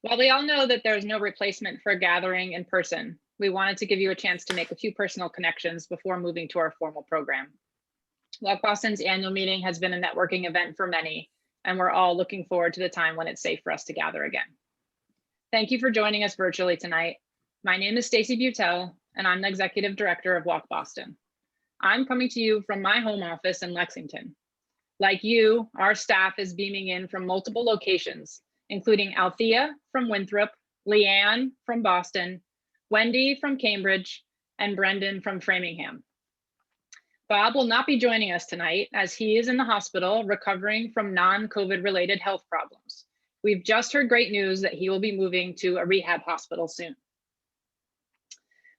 While we all know that there's no replacement for gathering in person, we wanted to give you a chance to make a few personal connections before moving to our formal program. WalkBoston's annual meeting has been a networking event for many, and we're all looking forward to the time when it's safe for us to gather again. Thank you for joining us virtually tonight. My name is Stacey Beuttell, and I'm the Executive Director of WalkBoston. I'm coming to you from my home office in Lexington. Like you, our staff is beaming in from multiple locations, including Althea from Winthrop, Leanne from Boston, Wendy from Cambridge, and Brendan from Framingham. Bob will not be joining us tonight as he is in the hospital recovering from non-COVID related health problems. We've just heard great news that he will be moving to a rehab hospital soon.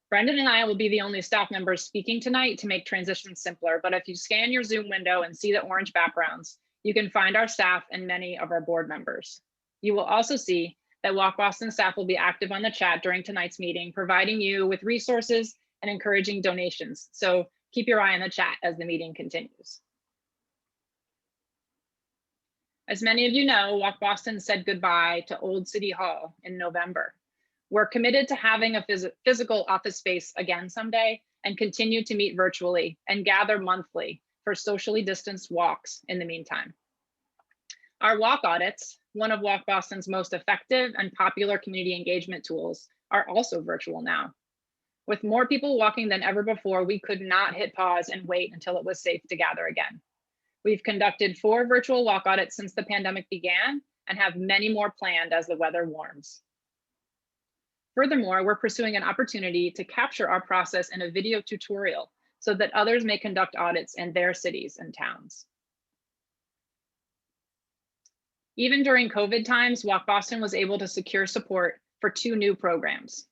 Brendan and I will be the only staff members speaking tonight to make transitions simpler, but if you scan your Zoom window and see the orange backgrounds, you can find our staff and many of our board members. You will also see that WalkBoston staff will be active on the chat during tonight's meeting, providing you with resources and encouraging donations. So keep your eye on the chat as the meeting continues. As many of you know, WalkBoston said goodbye to Old City Hall in November. We're committed to having a physical office space again someday and continue to meet virtually and gather monthly for socially distanced walks in the meantime. Our walk audits, one of WalkBoston's most effective and popular community engagement tools, are also virtual now. With more people walking than ever before, we could not hit pause and wait until it was safe to gather again. We've conducted 4 virtual walk audits since the pandemic began and have many more planned as the weather warms. Furthermore, we're pursuing an opportunity to capture our process in a video tutorial so that others may conduct audits in their cities and towns. Even during COVID times, WalkBoston was able to secure support for 2 new programs.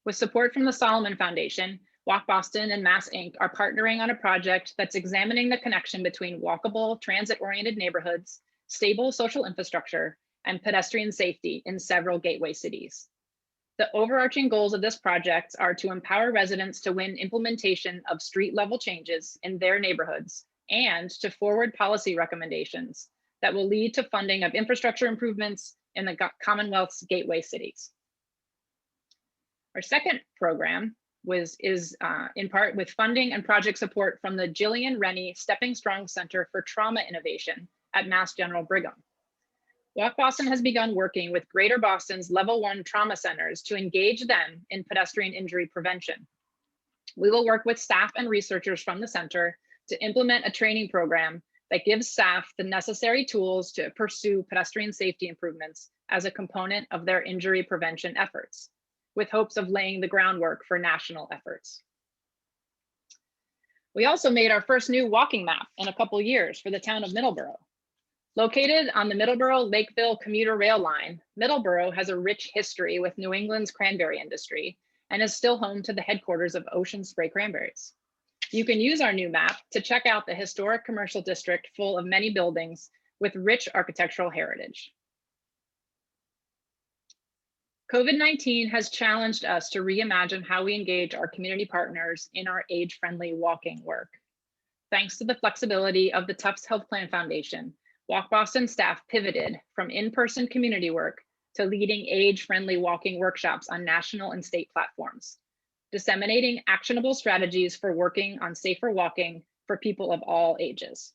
With support from the Solomon Foundation, WalkBoston and Mass Inc. are partnering on a project that's examining the connection between walkable, transit-oriented neighborhoods, stable social infrastructure, and pedestrian safety in several gateway cities. The overarching goals of this project are to empower residents to win implementation of street-level changes in their neighborhoods and to forward policy recommendations that will lead to funding of infrastructure improvements in the Commonwealth's gateway cities. Our second program is in part with funding and project support from the Jillian Rennie Stepping Strong Center for Trauma Innovation at Mass General Brigham. WalkBoston has begun working with Greater Boston's Level 1 trauma centers to engage them in pedestrian injury prevention. We will work with staff and researchers from the center to implement a training program that gives staff the necessary tools to pursue pedestrian safety improvements as a component of their injury prevention efforts, with hopes of laying the groundwork for national efforts. We also made our first new walking map in a couple years for the town of Middleborough. Located on the Middleborough-Lakeville commuter rail line, Middleborough has a rich history with New England's cranberry industry and is still home to the headquarters of Ocean Spray Cranberries. You can use our new map to check out the historic commercial district full of many buildings with rich architectural heritage. COVID-19 has challenged us to reimagine how we engage our community partners in our age-friendly walking work. Thanks to the flexibility of the Tufts Health Plan Foundation, WalkBoston staff pivoted from in-person community work to leading age-friendly walking workshops on national and state platforms, disseminating actionable strategies for working on safer walking for people of all ages.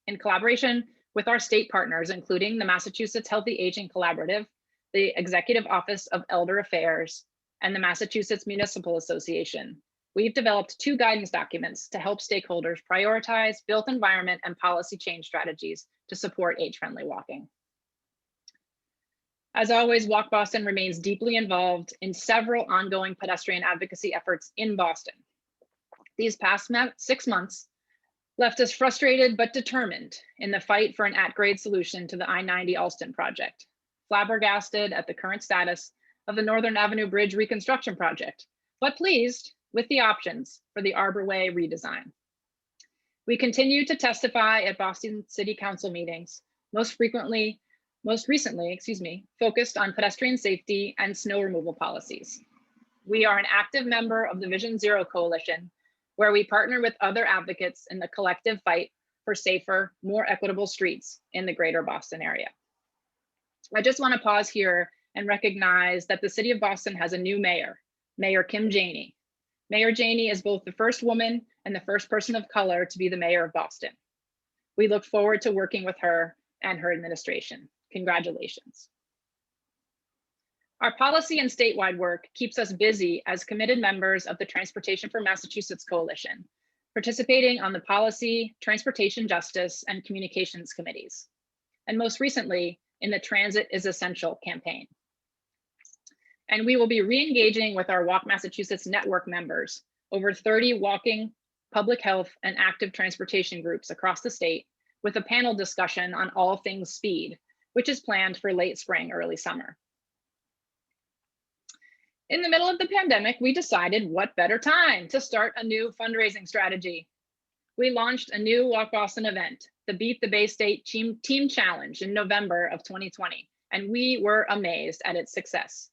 In collaboration with our state partners, including the Massachusetts Healthy Aging Collaborative, the Executive Office of Elder Affairs, and the Massachusetts Municipal Association, we've developed 2 guidance documents to help stakeholders prioritize built environment and policy change strategies to support age-friendly walking. As always, WalkBoston remains deeply involved in several ongoing pedestrian advocacy efforts in Boston. These past 6 months left us frustrated but determined in the fight for an at-grade solution to the I-90 Alston project, flabbergasted at the current status of the Northern Avenue Bridge reconstruction project, but pleased with the options for the Arbor Way redesign. We continue to testify at Boston City Council meetings, most recently, focused on pedestrian safety and snow removal policies. We are an active member of the Vision Zero Coalition, where we partner with other advocates in the collective fight for safer, more equitable streets in the greater Boston area. I just want to pause here and recognize that the city of Boston has a new mayor, Mayor Kim Janey. Mayor Janey is both the first woman and the first person of color to be the mayor of Boston. We look forward to working with her and her administration. Congratulations. Our policy and statewide work keeps us busy as committed members of the Transportation for Massachusetts Coalition, participating on the policy, transportation justice, and communications committees, and most recently in the Transit is Essential campaign. And we will be re-engaging with our Walk Massachusetts network members, over 30 walking, public health, and active transportation groups across the state, with a panel discussion on all things speed, which is planned for late spring, early summer. In the middle of the pandemic, we decided what better time to start a new fundraising strategy. We launched a new WalkBoston event, the Beat the Bay State Team Challenge in November of 2020, and we were amazed at its success.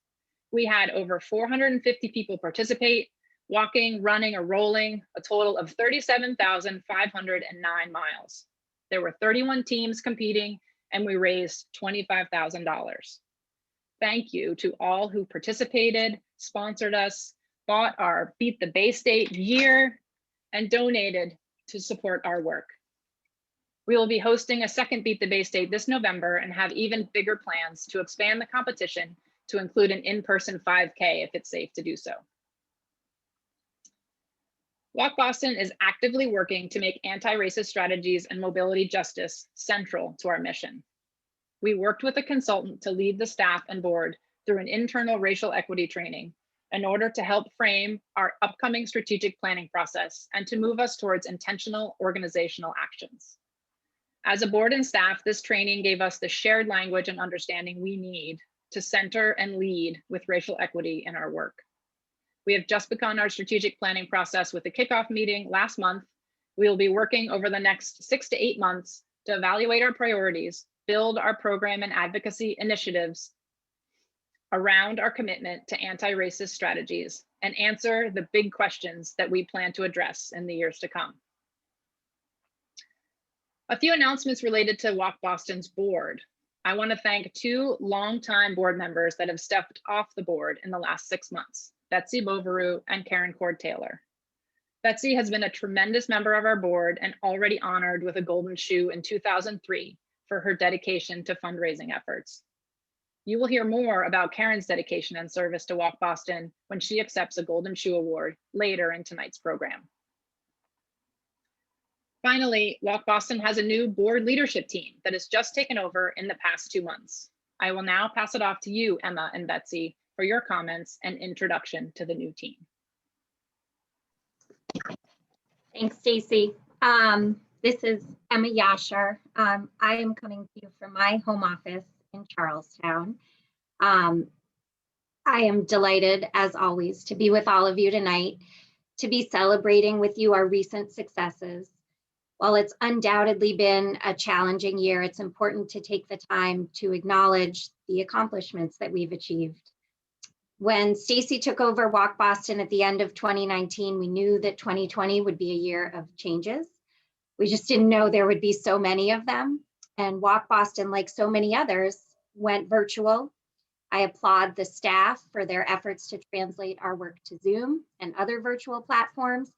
We had over 450 people participate, walking, running, or rolling, a total of 37,509 miles. There were 31 teams competing, and we raised $25,000. Thank you to all who participated, sponsored us, bought our Beat the Bay State gear, and donated to support our work. We will be hosting a second Beat the Bay State this November and have even bigger plans to expand the competition to include an in-person 5K if it's safe to do so. WalkBoston is actively working to make anti-racist strategies and mobility justice central to our mission. We worked with a consultant to lead the staff and board through an internal racial equity training in order to help frame our upcoming strategic planning process and to move us towards intentional organizational actions. As a board and staff, this training gave us the shared language and understanding we need to center and lead with racial equity in our work. We have just begun our strategic planning process with a kickoff meeting last month. We will be working over the next 6 to 8 months to evaluate our priorities, build our program and advocacy initiatives around our commitment to anti-racist strategies, and answer the big questions that we plan to address in the years to come. A few announcements related to WalkBoston's board. I want to thank 2 longtime board members that have stepped off the board in the last 6 months, Betsy Bovary and Karen Cord-Taylor. Betsy has been a tremendous member of our board and already honored with a Golden Shoe in 2003 for her dedication to fundraising efforts. You will hear more about Karen's dedication and service to WalkBoston when she accepts a Golden Shoe Award later in tonight's program. Finally, WalkBoston has a new board leadership team that has just taken over in the past 2 months. I will now pass it off to you, Emma and Betsy, for your comments and introduction to the new team. Thanks, Stacey. This is Emma Yashar. I am coming to you from my home office in Charlestown. I am delighted, as always, to be with all of you tonight, to be celebrating with you our recent successes. While it's undoubtedly been a challenging year, it's important to take the time to acknowledge the accomplishments that we've achieved. When Stacey took over WalkBoston at the end of 2019, we knew that 2020 would be a year of changes. We just didn't know there would be so many of them. And WalkBoston, like so many others, went virtual. I applaud the staff for their efforts to translate our work to Zoom and other virtual platforms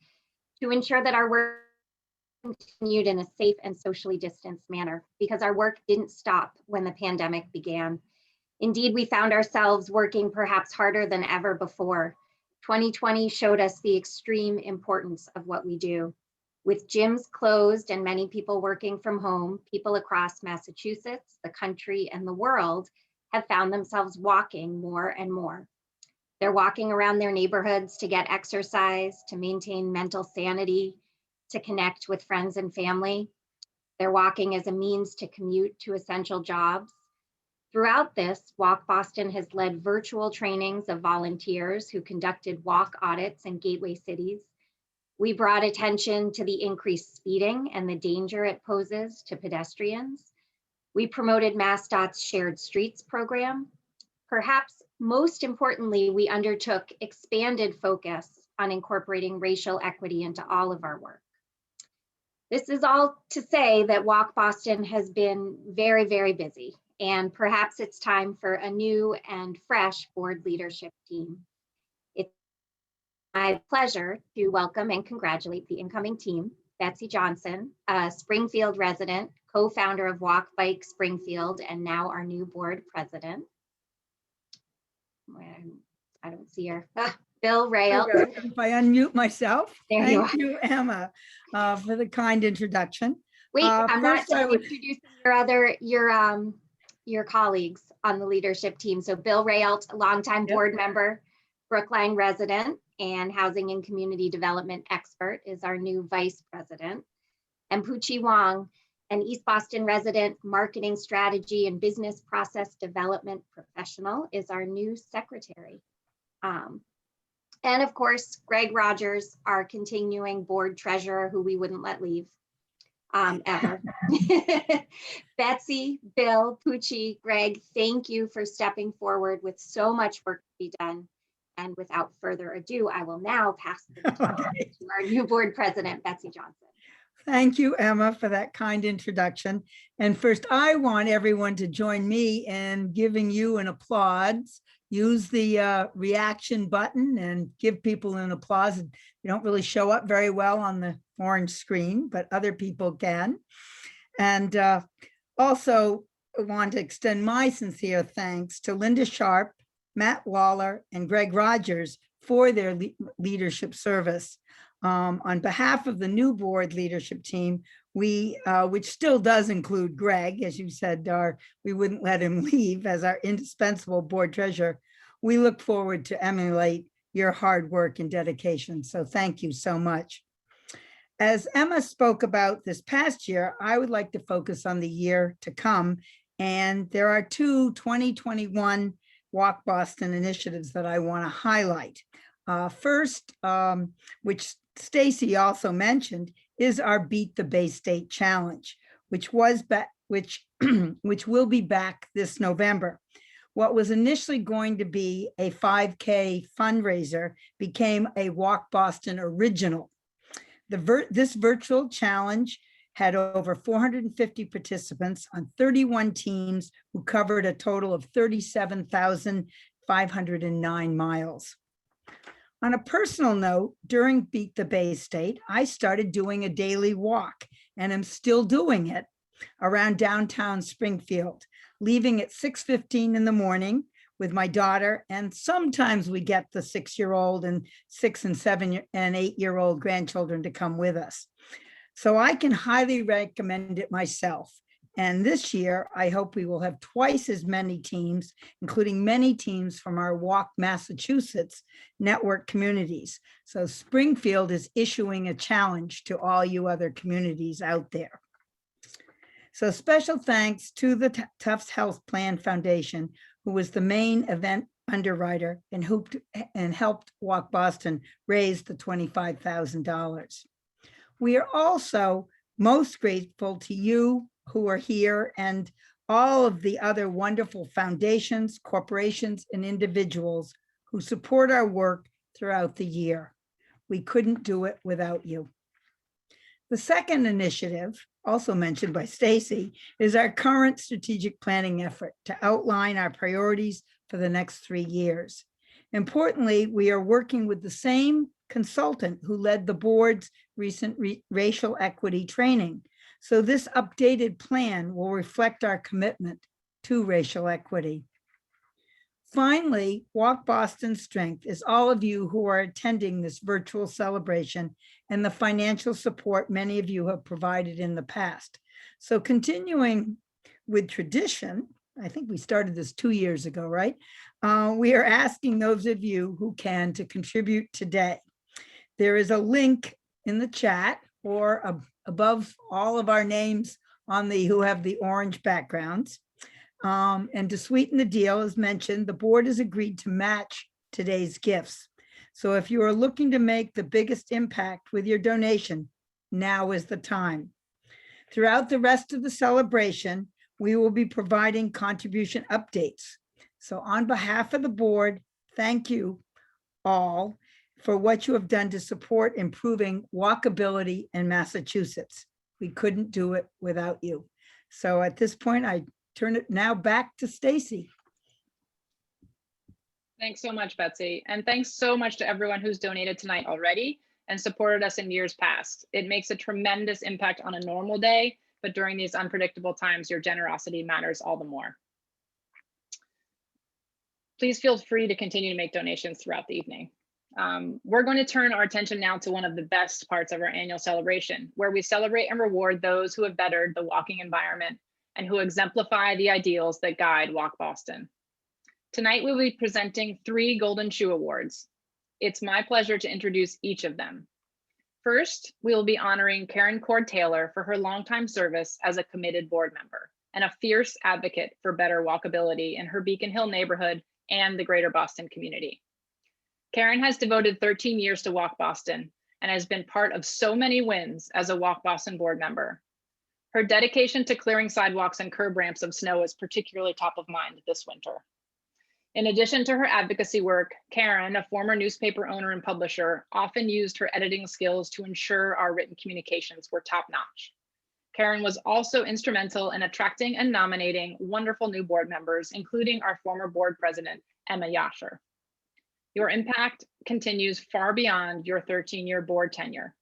to ensure that our work continued in a safe and socially distanced manner, because our work didn't stop when the pandemic began. Indeed, we found ourselves working perhaps harder than ever before. 2020 showed us the extreme importance of what we do. With gyms closed and many people working from home, people across Massachusetts, the country, and the world have found themselves walking more and more. They're walking around their neighborhoods to get exercise, to maintain mental sanity, to connect with friends and family. They're walking as a means to commute to essential jobs. Throughout this, WalkBoston has led virtual trainings of volunteers who conducted walk audits in gateway cities. We brought attention to the increased speeding and the danger it poses to pedestrians. We promoted MassDOT's Shared Streets program. Perhaps most importantly, we undertook expanded focus on incorporating racial equity into all of our work. This is all to say that WalkBoston has been very, very busy, and perhaps it's time for a new and fresh board leadership team. It's my pleasure to welcome and congratulate the incoming team, Betsy Johnson, a Springfield resident, co-founder of Walk Bike Springfield, and now our new board president. I don't see her. Bill Rael. If I unmute myself. There Thank you you, Emma, for the kind introduction. Wait, I'm not first I done would- introducing your colleagues on the leadership team. So Bill Rael, longtime Yep. board member, Brookline resident, and housing and community development expert, is our new vice president. And Puchi Wong, an East Boston resident, marketing strategy and business process development professional, is our new secretary. And of course, Greg Rogers, our continuing board treasurer, who we wouldn't let leave ever. Betsy, Bill, Puchi, Greg, thank you for stepping forward with so much work to be done. And without further ado, I will now pass the baton to our new board president, Betsy Johnson. Thank you, Emma, for that kind introduction. And first, I want everyone to join me in giving you an applause. Use the reaction button and give people an applause. You don't really show up very well on the orange screen, but other people can. And also I want to extend my sincere thanks to Linda Sharp, Matt Waller, and Greg Rogers for their leadership service. On behalf of the new board leadership team, we, which still does include Greg, as you said, we wouldn't let him leave as our indispensable board treasurer. We look forward to emulate your hard work and dedication. So thank you so much. As Emma spoke about this past year, I would like to focus on the year to come. And there are two 2021 Walk Boston initiatives that I want to highlight. First, which Stacey also mentioned, is our Beat the Bay State Challenge, which was which will be back this November. What was initially going to be a 5K fundraiser became a Walk Boston original. This virtual challenge had over 450 participants on 31 teams who covered a total of 37,509 miles. On a personal note, during Beat the Bay State, I started doing a daily walk, and I'm still doing it around downtown Springfield, leaving at 6:15 in the morning with my daughter, and sometimes we get the 6-year-old and 6 and 7 and 8-year-old grandchildren to come with us. So I can highly recommend it myself. And this year, I hope we will have twice as many teams, including many teams from our Walk Massachusetts network communities. So Springfield is issuing a challenge to all you other communities out there. So special thanks to the Tufts Health Plan Foundation, who was the main event underwriter and helped Walk Boston raise the $25,000. We are also most grateful to you who are here and all of the other wonderful foundations, corporations, and individuals who support our work throughout the year. We couldn't do it without you. The second initiative, also mentioned by Stacey, is our current strategic planning effort to outline our priorities for the next 3 years. Importantly, we are working with the same consultant who led the board's recent racial equity training. So this updated plan will reflect our commitment to racial equity. Finally, Walk Boston's strength is all of you who are attending this virtual celebration and the financial support many of you have provided in the past. So continuing with tradition, I think we started this 2 years ago, right? We are asking those of you who can to contribute today. There is a link in the chat or above all of our names on the who have the orange backgrounds. And to sweeten the deal, as mentioned, the board has agreed to match today's gifts. So if you are looking to make the biggest impact with your donation, now is the time. Throughout the rest of the celebration, we will be providing contribution updates. So on behalf of the board, thank you all for what you have done to support improving walkability in Massachusetts. We couldn't do it without you. So at this point, I turn it now back to Stacey. Thanks so much, Betsy. And thanks so much to everyone who's donated tonight already and supported us in years past. It makes a tremendous impact on a normal day, but during these unpredictable times, your generosity matters all the more. Please feel free to continue to make donations throughout the evening. We're going to turn our attention now to one of the best parts of our annual celebration, where we celebrate and reward those who have bettered the walking environment and who exemplify the ideals that guide WalkBoston. Tonight, we'll be presenting 3 Golden Shoe Awards. It's my pleasure to introduce each of them. First, we will be honoring Karen Cord-Taylor for her longtime service as a committed board member and a fierce advocate for better walkability in her Beacon Hill neighborhood and the greater Boston community. Karen has devoted 13 years to WalkBoston and has been part of so many wins as a WalkBoston board member. Her dedication to clearing sidewalks and curb ramps of snow is particularly top of mind this winter. In addition to her advocacy work, Karen, a former newspaper owner and publisher, often used her editing skills to ensure our written communications were top-notch. Karen was also instrumental in attracting and nominating wonderful new board members, including our former board president, Yashar. Your impact continues far beyond your 13-year board tenure.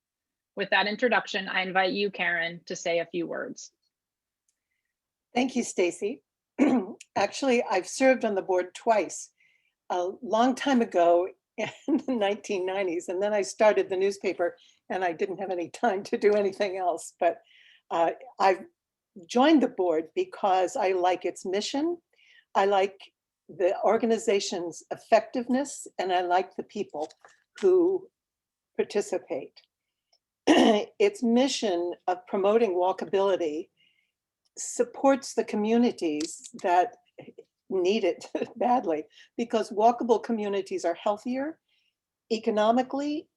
With that introduction, I invite you, Karen, to say a few words. Thank you, Stacey. Actually, I've served on the board twice, a long time ago in the 1990s, and then I started the newspaper and I didn't have any time to do anything else. But I've joined the board because I like its mission, I like the organization's effectiveness, and I like the people who participate. Its mission of promoting walkability supports the communities that need it badly, because walkable communities are healthier economically,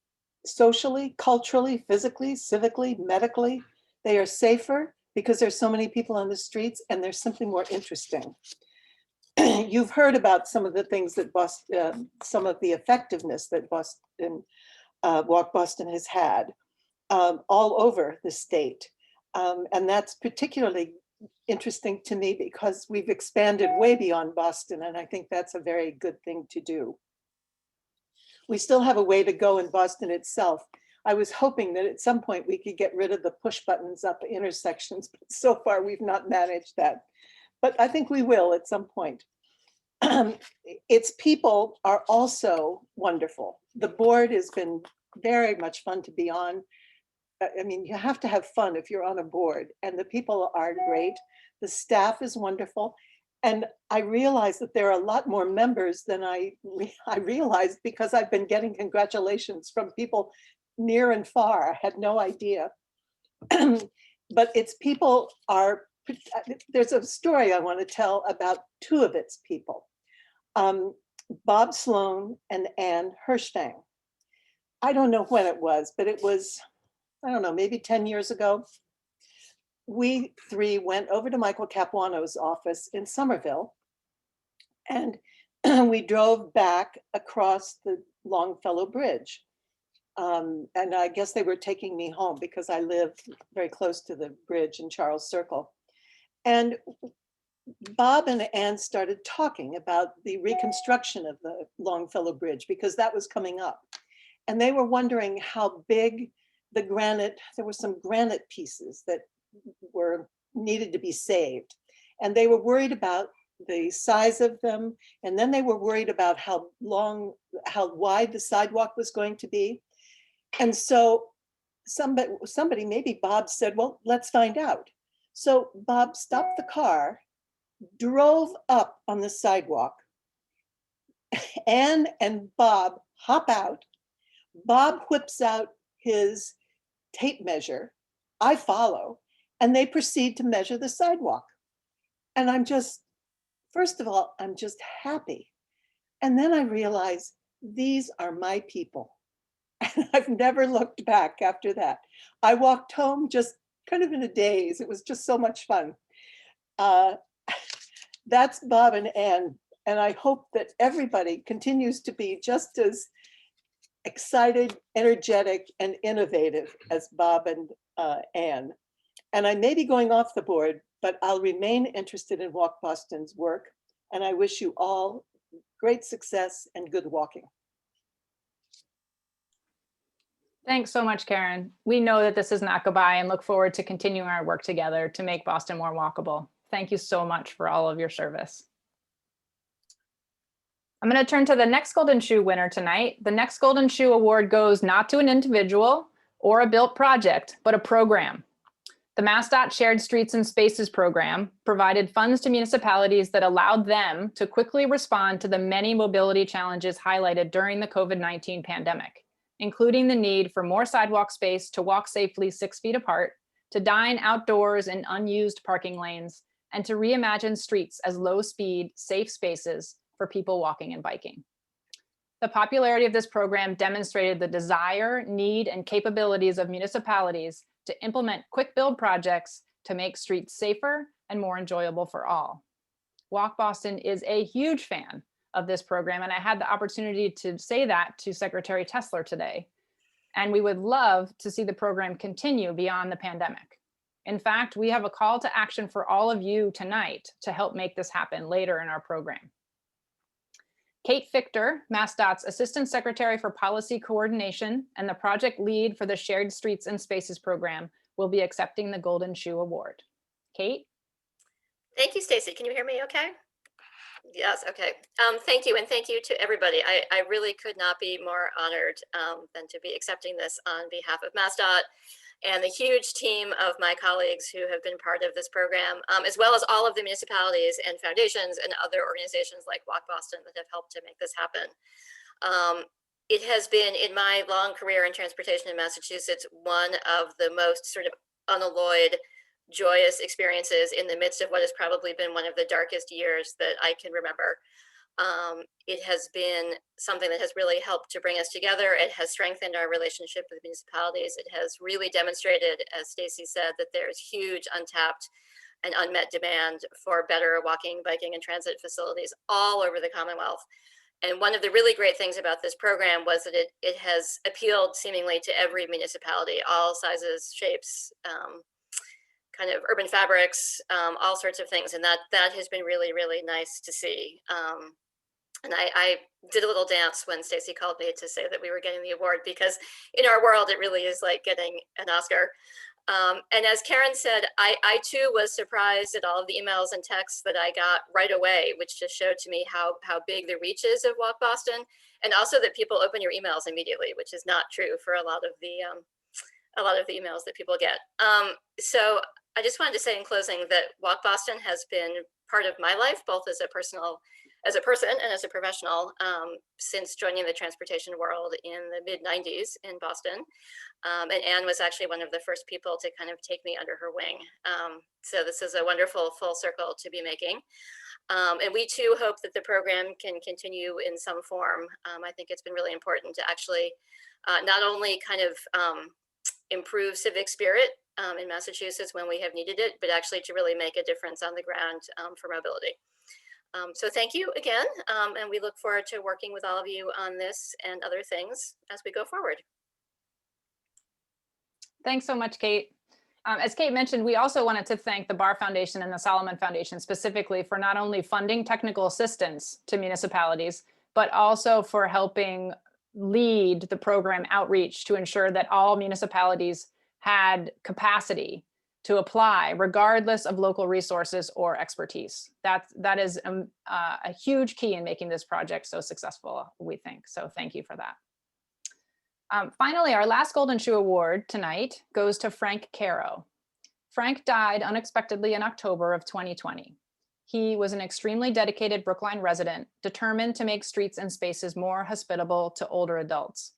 socially, culturally, physically, civically, medically. They are safer because there's so many people on the streets, and they're simply more interesting. You've heard about some of the things that Boston, some of the effectiveness that WalkBoston has had all over the state. And that's particularly interesting to me because we've expanded way beyond Boston, and I think that's a very good thing to do. We still have a way to go in Boston itself. I was hoping that at some point we could get rid of the push buttons up intersections, but so far we've not managed that. But I think we will at some point. Its people are also wonderful. The board has been very much fun to be on. I mean, you have to have fun if you're on a board, and the people are great. The staff is wonderful. And I realized that there are a lot more members than I realized, because I've been getting congratulations from people near and far. I had no idea. But its people are, there's a story I want to tell about 2 of its people, Bob Sloan and Ann Hirschstang. I don't know when it was, but it was, I don't know, maybe 10 years ago. We 3 went over to Michael Capuano's office in Somerville, and we drove back across the Longfellow Bridge. And I guess they were taking me home because I live very close to the bridge in Charles Circle. And Bob and Ann started talking about the reconstruction of the Longfellow Bridge, because that was coming up. And they were wondering how big the granite, there were some granite pieces that were needed to be saved. And they were worried about the size of them. And then they were worried about how wide the sidewalk was going to be. And so somebody, maybe Bob, said, well, let's find out. So Bob stopped the car, drove up on the sidewalk. Ann and Bob hop out. Bob whips out his tape measure. I follow, and they proceed to measure the sidewalk. And I'm just, first of all, I'm just happy. And then I realize these are my people. And I've never looked back after that. I walked home just kind of in a daze. It was just so much fun. That's Bob and Ann. And I hope that everybody continues to be just as excited, energetic, and innovative as Bob and Ann. And I may be going off the board, but I'll remain interested in WalkBoston's work, and I wish you all great success and good walking. Thanks so much, Karen. We know that this is not goodbye and look forward to continuing our work together to make Boston more walkable. Thank you so much for all of your service. I'm going to turn to the next Golden Shoe winner tonight. The next Golden Shoe Award goes not to an individual or a built project, but a program. The MassDOT Shared Streets and Spaces program provided funds to municipalities that allowed them to quickly respond to the many mobility challenges highlighted during the COVID-19 pandemic, including the need for more sidewalk space to walk safely 6 feet apart, to dine outdoors in unused parking lanes, and to reimagine streets as low-speed, safe spaces for people walking and biking. The popularity of this program demonstrated the desire, need, and capabilities of municipalities to implement quick build projects to make streets safer and more enjoyable for all. WalkBoston is a huge fan of this program, and I had the opportunity to say that to Secretary Tessler today. And we would love to see the program continue beyond the pandemic. In fact, we have a call to action for all of you tonight to help make this happen later in our program. Kate Fichter, MassDOT's Assistant Secretary for Policy Coordination and the project lead for the Shared Streets and Spaces program, will be accepting the Golden Shoe Award. Kate? Thank you, Stacey. Can you hear me okay? Yes, okay. Thank you, and thank you to everybody. I really could not be more honored than to be accepting this on behalf of MassDOT and the huge team of my colleagues who have been part of this program, as well as all of the municipalities and foundations and other organizations like WalkBoston that have helped to make this happen. It has been, in my long career in transportation in Massachusetts, one of the most sort of unalloyed, joyous experiences in the midst of what has probably been one of the darkest years that I can remember. It has been something that has really helped to bring us together. It has strengthened our relationship with municipalities. It has really demonstrated, as Stacey said, that there's huge untapped and unmet demand for better walking, biking, and transit facilities all over the Commonwealth. And one of the really great things about this program was that it has appealed seemingly to every municipality, all sizes, shapes, kind of urban fabrics, all sorts of things. And that has been really, really nice to see. And I did a little dance when Stacey called me to say that we were getting the award, because in our world, it really is like getting an Oscar. And as Karen said, I too was surprised at all of the emails and texts that I got right away, which just showed to me how big the reach is of WalkBoston, and also that people open your emails immediately, which is not true for a lot of the emails that people get. So I just wanted to say in closing that WalkBoston has been part of my life, both as a person and as a professional, since joining the transportation world in the mid-90s in Boston. And Anne was actually one of the first people to kind of take me under her wing. So this is a wonderful full circle to be making. And we too hope that the program can continue in some form. I think it's been really important to actually not only kind of improve civic spirit in Massachusetts when we have needed it, but actually to really make a difference on the ground for mobility. So thank you again, and we look forward to working with all of you on this and other things as we go forward. Thanks so much, Kate. As Kate mentioned, we also wanted to thank the Barr Foundation and the Solomon Foundation specifically for not only funding technical assistance to municipalities, but also for helping lead the program outreach to ensure that all municipalities had capacity to apply regardless of local resources or expertise. That is a huge key in making this project so successful, we think. So thank you for that. Finally, our last Golden Shoe Award tonight goes to Frank Carro. Frank died unexpectedly in October of 2020. He was an extremely dedicated Brookline resident, determined to make streets and spaces more hospitable to older adults.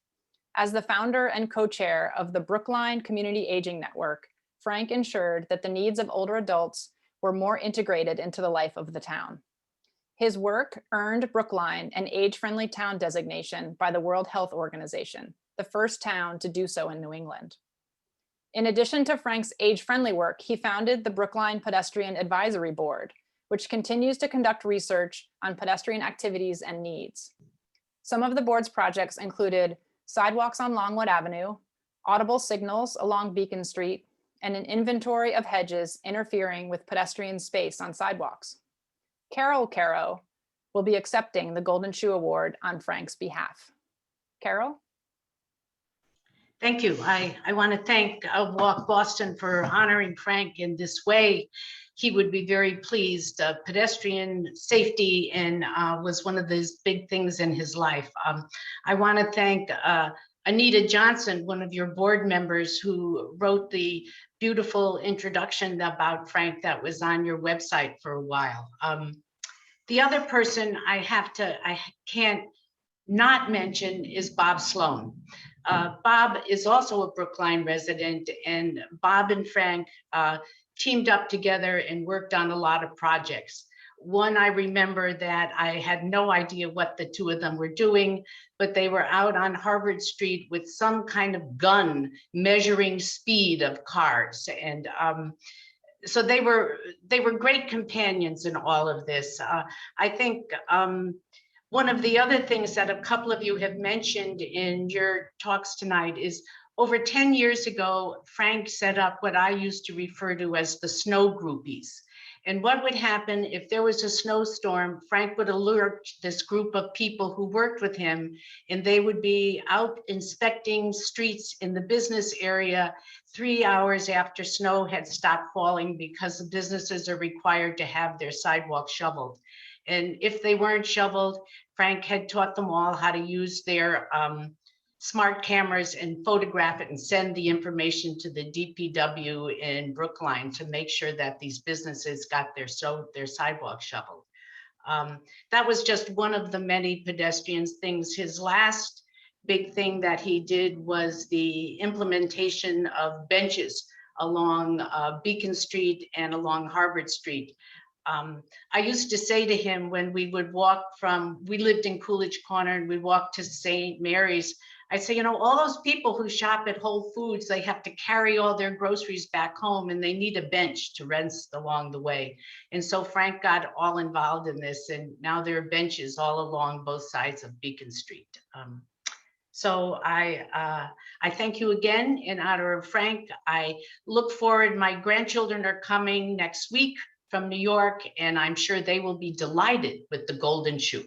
As the founder and co-chair of the Brookline Community Aging Network, Frank ensured that the needs of older adults were more integrated into the life of the town. His work earned Brookline an age-friendly town designation by the World Health Organization, the first town to do so in New England. In addition to Frank's age-friendly work, he founded the Brookline Pedestrian Advisory Board, which continues to conduct research on pedestrian activities and needs. Some of the board's projects included sidewalks on Longwood Avenue, audible signals along Beacon Street, and an inventory of hedges interfering with pedestrian space on sidewalks. Carol Caro will be accepting the Golden Shoe Award on Frank's behalf. Carol? Thank you. I want to thank WalkBoston for honoring Frank in this way. He would be very pleased. Pedestrian safety and was one of those big things in his life. I want to thank Anita Johnson, one of your board members, who wrote the beautiful introduction about Frank that was on your website for a while. The other person I can't not mention is Bob Sloan. Bob is also a Brookline resident, and Bob and Frank teamed up together and worked on a lot of projects. One, I remember that I had no idea what the two of them were doing, but they were out on Harvard Street with some kind of gun measuring speed of cars. And so they were great companions in all of this. I think one of the other things that a couple of you have mentioned in your talks tonight is over 10 years ago, Frank set up what I used to refer to as the snow groupies. And what would happen if there was a snowstorm, Frank would alert this group of people who worked with him, and they would be out inspecting streets in the business area 3 hours after snow had stopped falling, because the businesses are required to have their sidewalks shoveled. And if they weren't shoveled, Frank had taught them all how to use their smart cameras and photograph it and send the information to the DPW in Brookline to make sure that these businesses got their sidewalks shoveled. That was just one of the many pedestrian things. His last big thing that he did was the implementation of benches along Beacon Street and along Harvard Street. I used to say to him when we would walk we lived in Coolidge Corner and we walked to St. Mary's, I'd say, you know, all those people who shop at Whole Foods, they have to carry all their groceries back home and they need a bench to rest along the way. And so Frank got all involved in this, and now there are benches all along both sides of Beacon Street. So I thank you again in honor of Frank. I look forward, my grandchildren are coming next week from New York, and I'm sure they will be delighted with the Golden Shoe.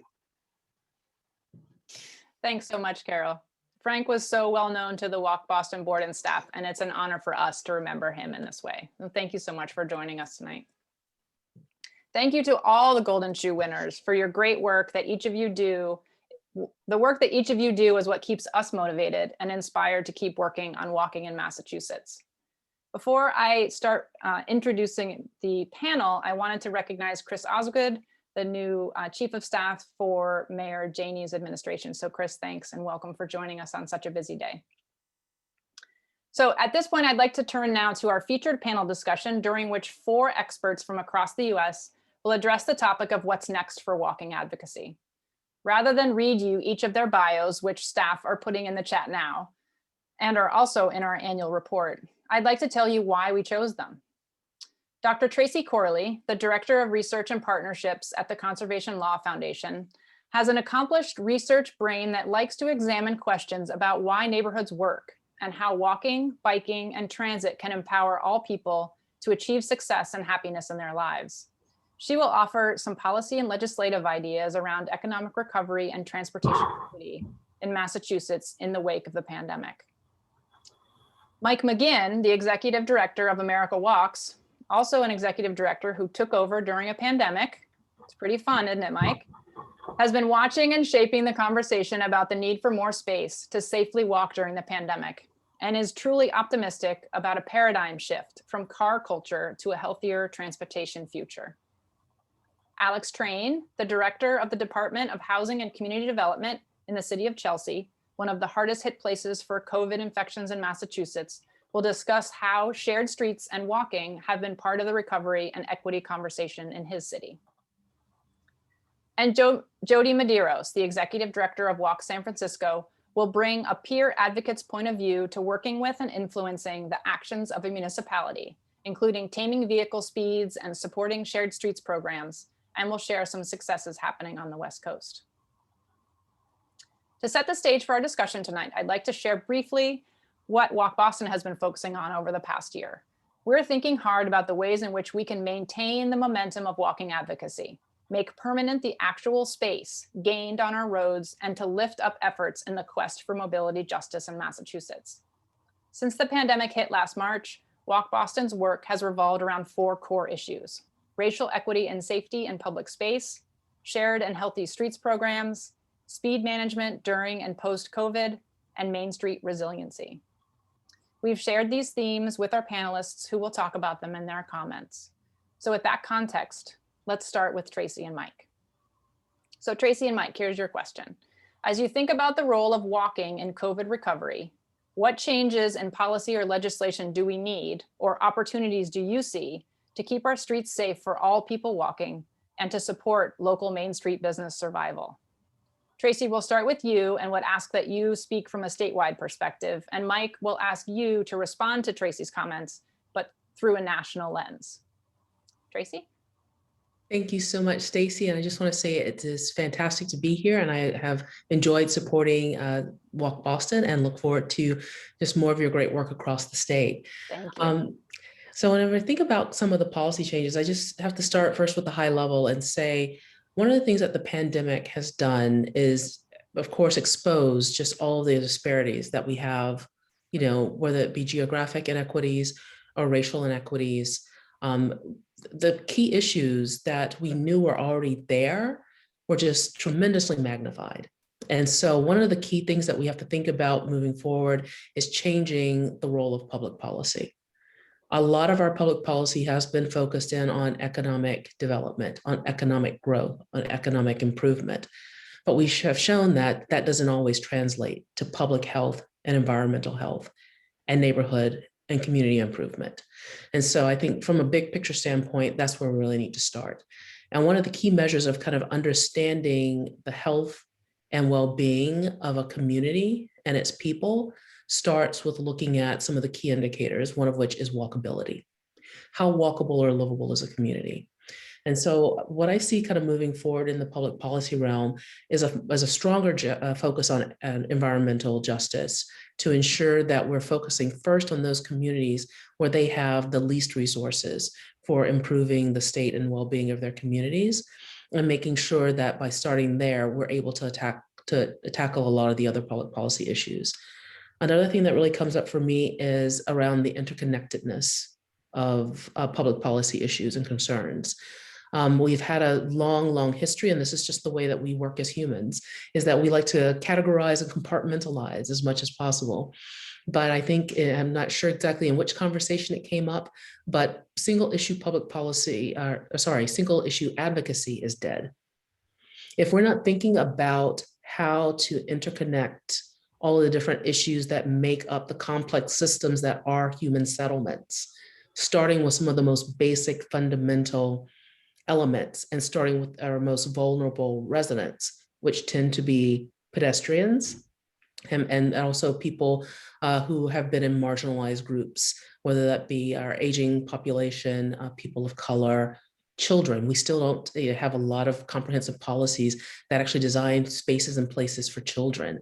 Thanks so much, Carol. Frank was so well known to the WalkBoston board and staff, and it's an honor for us to remember him in this way. And thank you so much for joining us tonight. Thank you to all the Golden Shoe winners for your great work that each of you do. The work that each of you do is what keeps us motivated and inspired to keep working on walking in Massachusetts. Before I start introducing the panel, I wanted to recognize Chris Osgood, the new Chief of Staff for Mayor Janey's administration. So Chris, thanks and welcome for joining us on such a busy day. So at this point, I'd like to turn now to our featured panel discussion, during which 4 experts from across the US will address the topic of what's next for walking advocacy. Rather than read you each of their bios, which staff are putting in the chat now, and are also in our annual report, I'd like to tell you why we chose them. Dr. Tracy Corley, the Director of Research and Partnerships at the Conservation Law Foundation, has an accomplished research brain that likes to examine questions about why neighborhoods work and how walking, biking, and transit can empower all people to achieve success and happiness in their lives. She will offer some policy and legislative ideas around economic recovery and transportation equity in Massachusetts in the wake of the pandemic. Mike Mcginn, the Executive Director of America Walks, also an executive director who took over during a pandemic. It's pretty fun, isn't it, Mike? Has been watching and shaping the conversation about the need for more space to safely walk during the pandemic, and is truly optimistic about a paradigm shift from car culture to a healthier transportation future. Alex Train, the director of the Department of Housing and Community Development in the city of Chelsea, one of the hardest hit places for COVID infections in Massachusetts, will discuss how shared streets and walking have been part of the recovery and equity conversation in his city. And Jody Medeiros, the executive director of Walk San Francisco, will bring a peer advocate's point of view to working with and influencing the actions of a municipality, including taming vehicle speeds and supporting shared streets programs, and will share some successes happening on the West Coast. To set the stage for our discussion tonight, I'd like to share briefly what WalkBoston has been focusing on over the past year. We're thinking hard about the ways in which we can maintain the momentum of walking advocacy, make permanent the actual space gained on our roads, and to lift up efforts in the quest for mobility justice in Massachusetts. Since the pandemic hit last March, WalkBoston's work has revolved around 4 core issues: racial equity and safety in public space, shared and healthy streets programs, speed management during and post-COVID, and Main Street resiliency. We've shared these themes with our panelists who will talk about them in their comments. So with that context, let's start with Tracy and Mike. So Tracy and Mike, here's your question. As you think about the role of walking in COVID recovery, what changes in policy or legislation do we need, or opportunities do you see to keep our streets safe for all people walking and to support local Main Street business survival? Tracy, we'll start with you and would ask that you speak from a statewide perspective, and Mike will ask you to respond to Tracy's comments, but through a national lens. Tracy? Thank you so much, Stacey. And I just want to say it is fantastic to be here, and I have enjoyed supporting WalkBoston and look forward to just more of your great work across the state. Thank you. So whenever I think about some of the policy changes, I just have to start first with the high level and say, one of the things that the pandemic has done is, of course, expose just all of the disparities that we have, you know, whether it be geographic inequities or racial inequities. The key issues that we knew were already there were just tremendously magnified. And so one of the key things that we have to think about moving forward is changing the role of public policy. A lot of our public policy has been focused in on economic development, on economic growth, on economic improvement. But we have shown that that doesn't always translate to public health and environmental health and neighborhood and community improvement. And so I think from a big picture standpoint, that's where we really need to start. And one of the key measures of kind of understanding the health and well-being of a community and its people starts with looking at some of the key indicators, one of which is walkability. How walkable or livable is a community? And so what I see kind of moving forward in the public policy realm is a stronger focus on environmental justice to ensure that we're focusing first on those communities where they have the least resources for improving the state and well-being of their communities, and making sure that by starting there, we're able to tackle a lot of the other public policy issues. Another thing that really comes up for me is around the interconnectedness of public policy issues and concerns. We've had a long history, and this is just the way that we work as humans, is that we like to categorize and compartmentalize as much as possible. But I think, I'm not sure exactly in which conversation it came up, but single issue advocacy is dead. If we're not thinking about how to interconnect all of the different issues that make up the complex systems that are human settlements, starting with some of the most basic fundamental elements and starting with our most vulnerable residents, which tend to be pedestrians and also people who have been in marginalized groups, whether that be our aging population, people of color, children. We still don't have a lot of comprehensive policies that actually design spaces and places for children.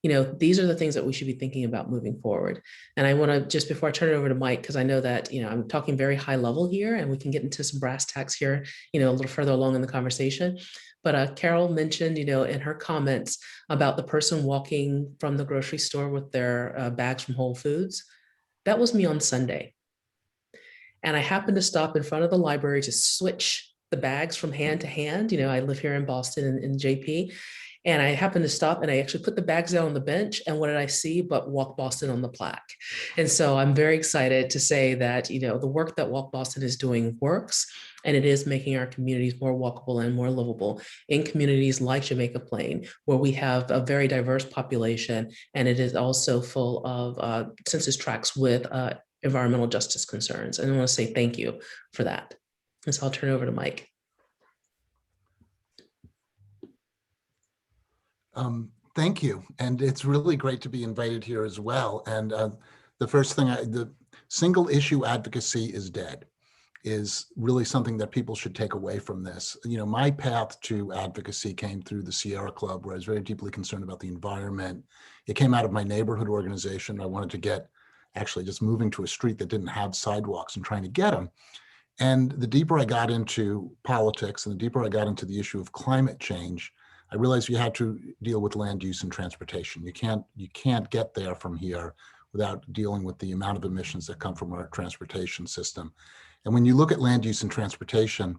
You know, these are the things that we should be thinking about moving forward. And I want to, just before I turn it over to Mike, because I know that, you know, I'm talking very high level here and we can get into some brass tacks here, you know, a little further along in the conversation. But Carol mentioned, you know, in her comments about the person walking from the grocery store with their bags from Whole Foods. That was me on Sunday. And I happened to stop in front of the library to switch the bags from hand to hand. You know, I live here in Boston in JP. And I happened to stop and I actually put the bags down on the bench. And what did I see but WalkBoston on the plaque? And so I'm very excited to say that, you know, the work that WalkBoston is doing works, and it is making our communities more walkable and more livable in communities like Jamaica Plain, where we have a very diverse population. And it is also full of census tracts with environmental justice concerns. And I want to say thank you for that. And so I'll turn it over to Mike. Thank you. And it's really great to be invited here as well. And the first thing, the single issue advocacy is dead, is really something that people should take away from this. You know, my path to advocacy came through the Sierra Club, where I was very deeply concerned about the environment. It came out of my neighborhood organization. I wanted to get actually just moving to a street that didn't have sidewalks and trying to get them. And the deeper I got into politics and the deeper I got into the issue of climate change, I realized you had to deal with land use and transportation. You can't get there from here without dealing with the amount of emissions that come from our transportation system. And when you look at land use and transportation,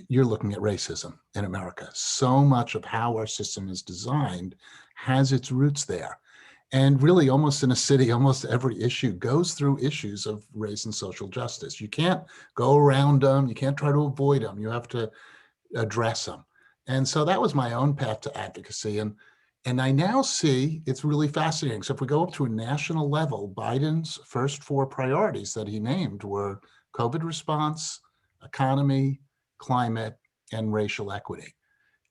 you're looking at racism in America. So much of how our system is designed has its roots there. And really, almost in a city, almost every issue goes through issues of race and social justice. You can't go around them. You can't try to avoid them. You have to address them. And so that was my own path to advocacy. And I now see it's really fascinating. So if we go up to a national level, Biden's first 4 priorities that he named were COVID response, economy, climate, and racial equity.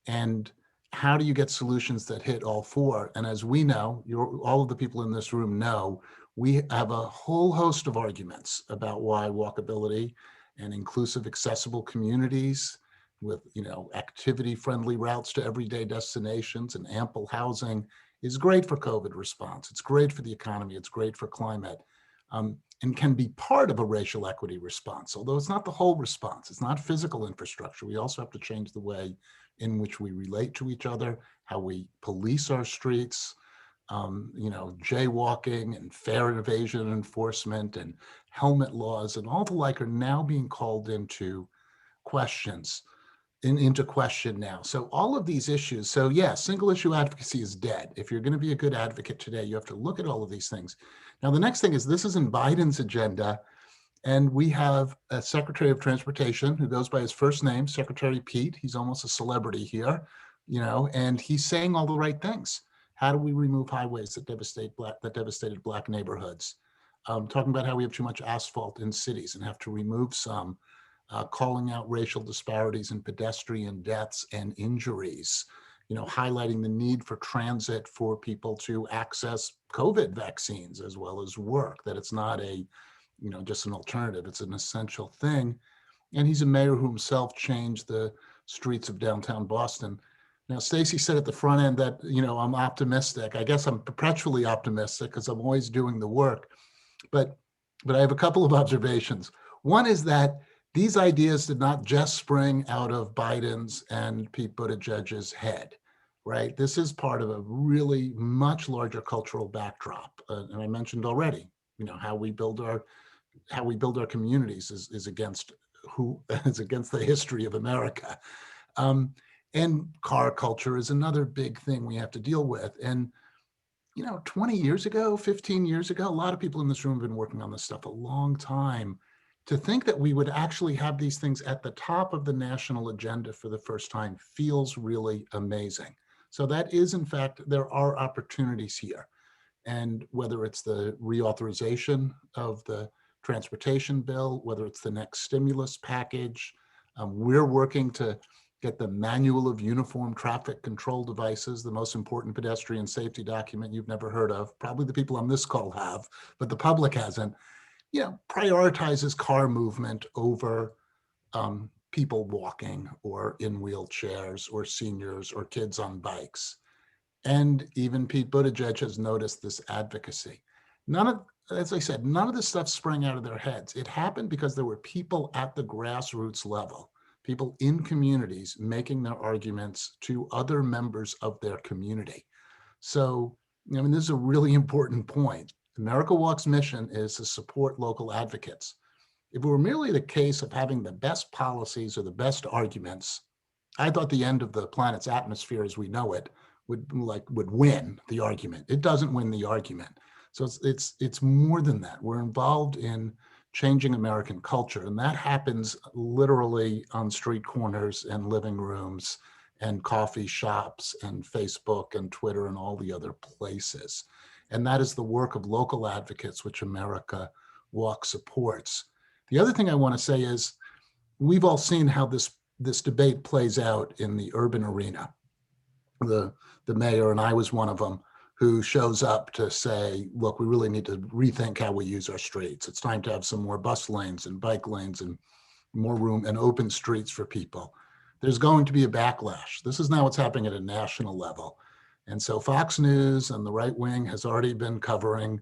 And how do you get solutions that hit all 4? And as we know, all of the people in this room know, we have a whole host of arguments about why walkability and inclusive, accessible communities with, activity-friendly routes to everyday destinations and ample housing is great for COVID response. It's great for the economy. It's great for climate, and can be part of a racial equity response, although it's not the whole response. It's not physical infrastructure. We also have to change the way in which we relate to each other, how we police our streets, jaywalking and fare evasion enforcement and helmet laws and all the like are now being called into question now. So all of these issues, so yeah, single issue advocacy is dead. If you're going to be a good advocate today, you have to look at all of these things. Now, the next thing is this is in Biden's agenda, and we have a Secretary of Transportation who goes by his first name, Secretary Pete. He's almost a celebrity here, and he's saying all the right things. How do we remove highways that devastated Black neighborhoods? Talking about how we have too much asphalt in cities and have to remove some. Calling out racial disparities in pedestrian deaths and injuries, highlighting the need for transit for people to access COVID vaccines as well as work, that it's not just an alternative, it's an essential thing. And he's a mayor who himself changed the streets of downtown Boston. Now, Stacey said at the front end that, I'm optimistic. I guess I'm perpetually optimistic because I'm always doing the work. But I have a couple of observations. One is that these ideas did not just spring out of Biden's and Pete Buttigieg's head, right? This is part of a really much larger cultural backdrop. And I mentioned already, how we build our communities is against the history of America. And car culture is another big thing we have to deal with. And 20 years ago, 15 years ago, a lot of people in this room have been working on this stuff a long time. To think that we would actually have these things at the top of the national agenda for the first time feels really amazing. So that is, in fact, there are opportunities here. And whether it's the reauthorization of the transportation bill, whether it's the next stimulus package, we're working to get the Manual of Uniform Traffic Control Devices, the most important pedestrian safety document you've never heard of. Probably the people on this call have, but the public hasn't. Prioritizes car movement over people walking or in wheelchairs or seniors or kids on bikes. And even Pete Buttigieg has noticed this advocacy. As I said, none of this stuff sprang out of their heads. It happened because there were people at the grassroots level, people in communities making their arguments to other members of their community. So, this is a really important point. America Walk's mission is to support local advocates. If it were merely the case of having the best policies or the best arguments, I thought the end of the planet's atmosphere as we know it would win the argument. It doesn't win the argument. So it's more than that. We're involved in changing American culture, and that happens literally on street corners and living rooms and coffee shops and Facebook and Twitter and all the other places. And that is the work of local advocates, which America Walk supports. The other thing I want to say is we've all seen how this debate plays out in the urban arena. The mayor, and I was one of them, who shows up to say, look, we really need to rethink how we use our streets. It's time to have some more bus lanes and bike lanes and more room and open streets for people. There's going to be a backlash. This is now what's happening at a national level. And so Fox News and the right wing has already been covering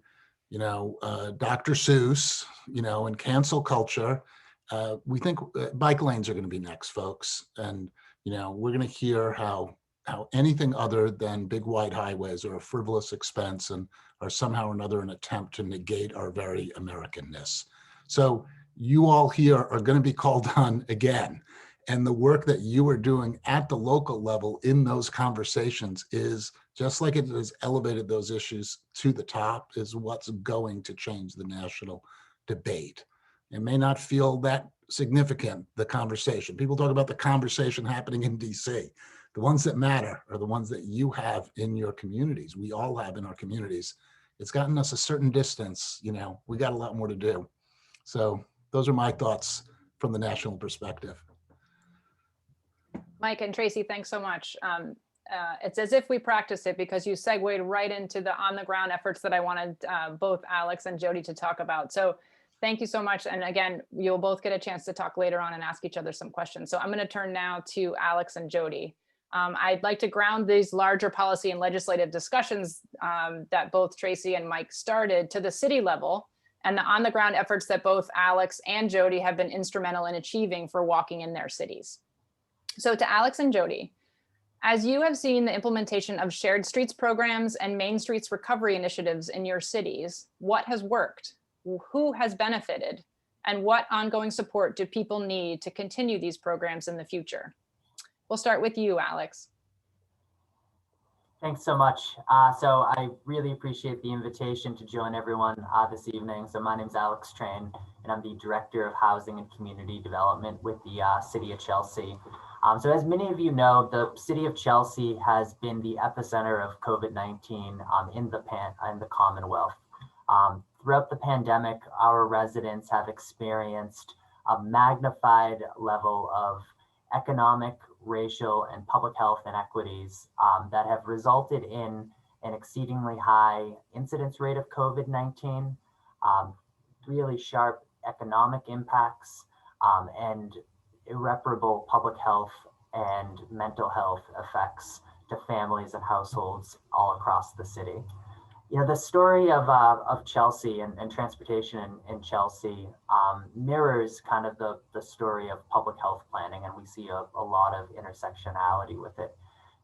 Dr. Seuss, and cancel culture. We think bike lanes are going to be next, folks. And, we're going to hear how anything other than big wide highways are a frivolous expense and are somehow or another an attempt to negate our very Americanness. So you all here are going to be called on again. And the work that you are doing at the local level in those conversations is, just like it has elevated those issues to the top, is what's going to change the national debate. It may not feel that significant, the conversation. People talk about the conversation happening in DC. The ones that matter are the ones that you have in your communities. We all have in our communities. It's gotten us a certain distance. We got a lot more to do. So those are my thoughts from the national perspective. Mike and Tracy, thanks so much. It's as if we practiced it, because you segued right into the on the ground efforts that I wanted both Alex and Jody to talk about. So thank you so much. And again, you'll both get a chance to talk later on and ask each other some questions. So I'm going to turn now to Alex and Jody. I'd like to ground these larger policy and legislative discussions that both Tracy and Mike started to the city level, and the on the ground efforts that both Alex and Jody have been instrumental in achieving for walking in their cities. So to Alex and Jody, as you have seen the implementation of shared streets programs and Main Streets recovery initiatives in your cities, what has worked? Who has benefited? And what ongoing support do people need to continue these programs in the future? We'll start with you, Alex. Thanks so much. So I really appreciate the invitation to join everyone this evening. So my name is Alex Train, and I'm the Director of Housing and Community Development with the City of Chelsea. So as many of you know, the City of Chelsea has been the epicenter of COVID-19 in the Commonwealth. Throughout the pandemic, our residents have experienced a magnified level of economic, racial, and public health inequities that have resulted in an exceedingly high incidence rate of COVID-19, really sharp economic impacts, and irreparable public health and mental health effects to families and households all across the city. The story of Chelsea and transportation in Chelsea mirrors kind of the story of public health planning, and we see a lot of intersectionality with it.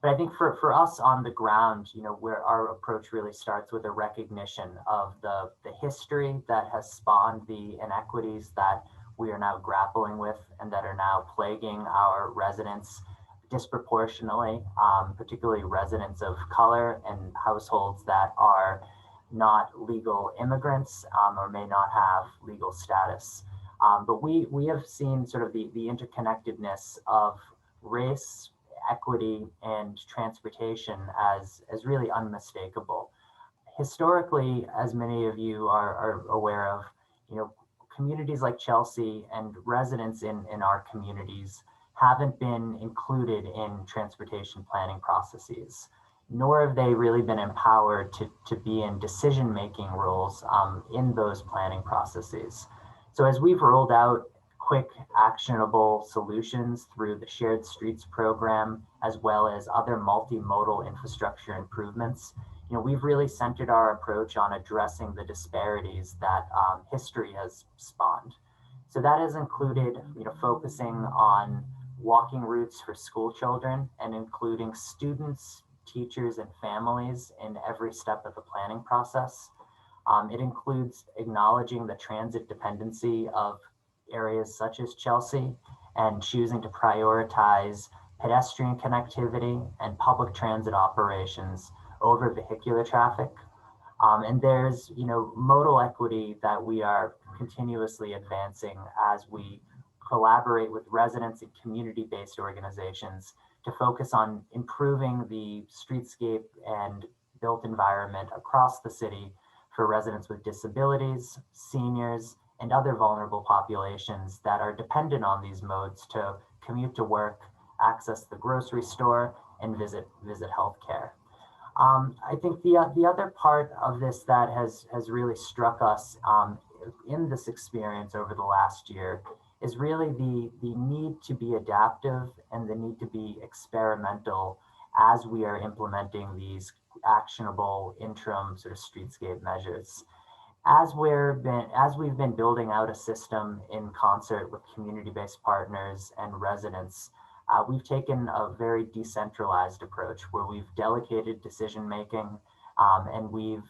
But I think for us on the ground, where our approach really starts with a recognition of the history that has spawned the inequities that we are now grappling with and that are now plaguing our residents disproportionately, particularly residents of color and households that are not legal immigrants or may not have legal status. But we have seen sort of the interconnectedness of race, equity, and transportation as really unmistakable. Historically, as many of you are aware of, communities like Chelsea and residents in our communities haven't been included in transportation planning processes, nor have they really been empowered to be in decision-making roles in those planning processes. So as we've rolled out quick, actionable solutions through the Shared Streets program, as well as other multimodal infrastructure improvements, we've really centered our approach on addressing the disparities that history has spawned. So that has included, focusing on walking routes for school children and including students, teachers, and families in every step of the planning process. It includes acknowledging the transit dependency of areas such as Chelsea and choosing to prioritize pedestrian connectivity and public transit operations over vehicular traffic. And there's, modal equity that we are continuously advancing as we collaborate with residents and community-based organizations to focus on improving the streetscape and built environment across the city for residents with disabilities, seniors, and other vulnerable populations that are dependent on these modes to commute to work, access the grocery store, and visit healthcare. I think the other part of this that has really struck us in this experience over the last year is really the need to be adaptive and the need to be experimental as we are implementing these actionable interim sort of streetscape measures. as we've been building out a system in concert with community-based partners and residents, we've taken a very decentralized approach where we've delegated decision-making and we've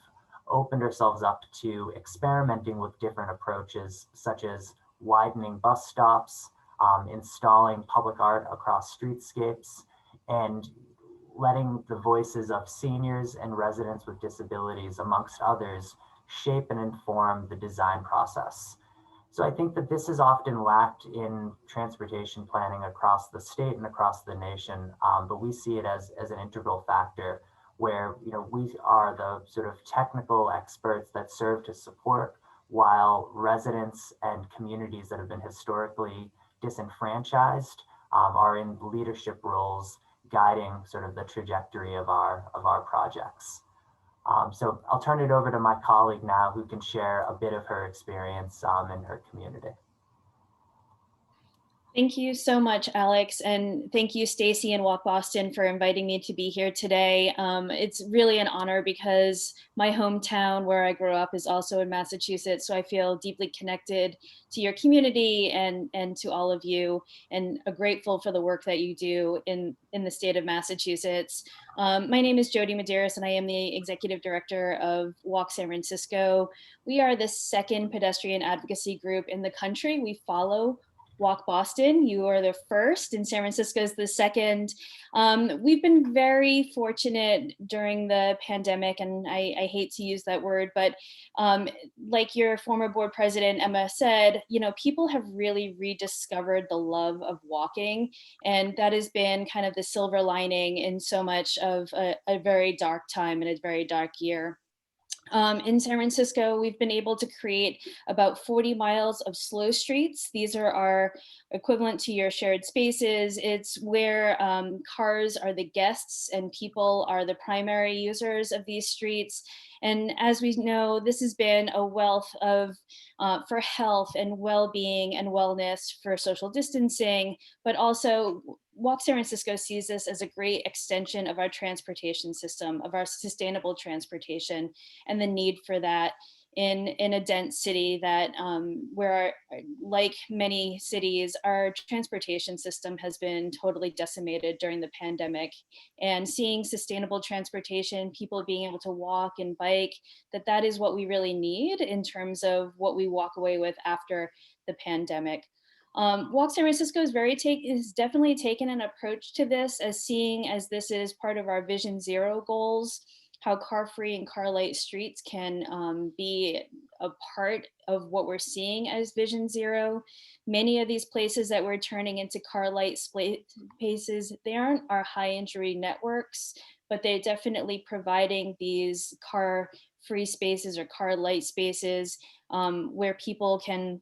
opened ourselves up to experimenting with different approaches, such as widening bus stops, installing public art across streetscapes, and letting the voices of seniors and residents with disabilities, amongst others, shape and inform the design process. So I think that this is often lacked in transportation planning across the state and across the nation, but we see it as an integral factor where we are the sort of technical experts that serve to support, while residents and communities that have been historically disenfranchised are in leadership roles guiding sort of the trajectory of our projects. So I'll turn it over to my colleague now who can share a bit of her experience in her community. Thank you so much, Alex. And thank you, Stacey and WalkBoston, for inviting me to be here today. It's really an honor because my hometown where I grew up is also in Massachusetts. So I feel deeply connected to your community and to all of you, and grateful for the work that you do in the state of Massachusetts. My name is Jody Medeiros, and I am the Executive Director of Walk San Francisco. We are the second pedestrian advocacy group in the country. We follow WalkBoston. You are the first, and San Francisco is the second. We've been very fortunate during the pandemic, and I hate to use that word, but like your former board president, Emma, said, people have really rediscovered the love of walking, and that has been kind of the silver lining in so much of a very dark time and a very dark year. In San Francisco, we've been able to create about 40 miles of slow streets. These are our equivalent to your shared spaces. It's where cars are the guests and people are the primary users of these streets. And as we know, this has been a wealth of for health and well-being and wellness, for social distancing, but also Walk San Francisco sees this as a great extension of our transportation system, of our sustainable transportation, and the need for that in a dense city that where, like many cities, our transportation system has been totally decimated during the pandemic. And seeing sustainable transportation, people being able to walk and bike, that is what we really need in terms of what we walk away with after the pandemic. Walk San Francisco is definitely taken an approach to this as seeing as this is part of our Vision Zero goals, how car-free and car-light streets can be a part of what we're seeing as Vision Zero. Many of these places that we're turning into car-light spaces, they aren't our high injury networks, but they're definitely providing these car-free spaces or car-light spaces where people can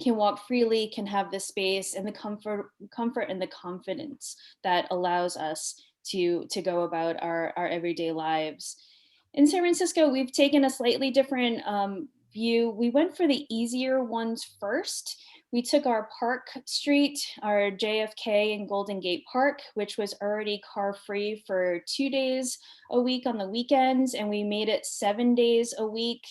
walk freely, can have the space and the comfort and the confidence that allows us to go about our everyday lives. In San Francisco, we've taken a slightly different view. We went for the easier ones first. We took our Park Street, our JFK and Golden Gate Park, which was already car-free for 2 days a week on the weekends, and we made it 7 days a week.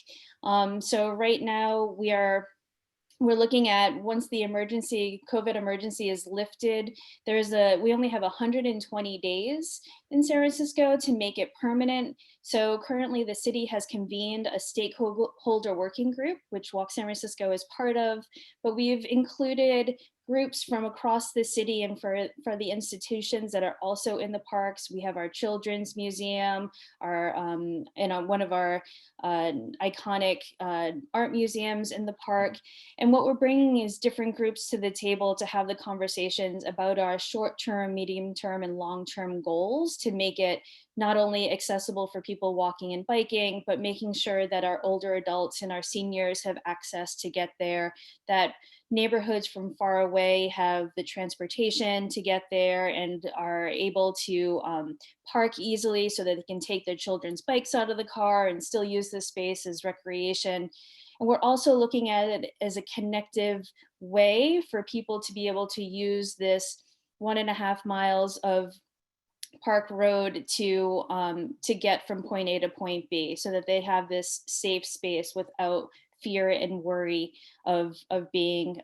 So right now we're looking at, once the COVID emergency is lifted, we only have 120 days in San Francisco to make it permanent. So currently the city has convened a stakeholder working group, which Walk San Francisco is part of, but we've included groups from across the city and for the institutions that are also in the parks. We have our children's museum, one of our iconic art museums in the park. And what we're bringing is different groups to the table to have the conversations about our short-term, medium-term, and long-term goals to make it not only accessible for people walking and biking, but making sure that our older adults and our seniors have access to get there, that neighborhoods from far away have the transportation to get there and are able to park easily so that they can take their children's bikes out of the car and still use the space as recreation. And we're also looking at it as a connective way for people to be able to use this 1.5 miles of Park Road to get from point A to point B, so that they have this safe space without fear and worry of being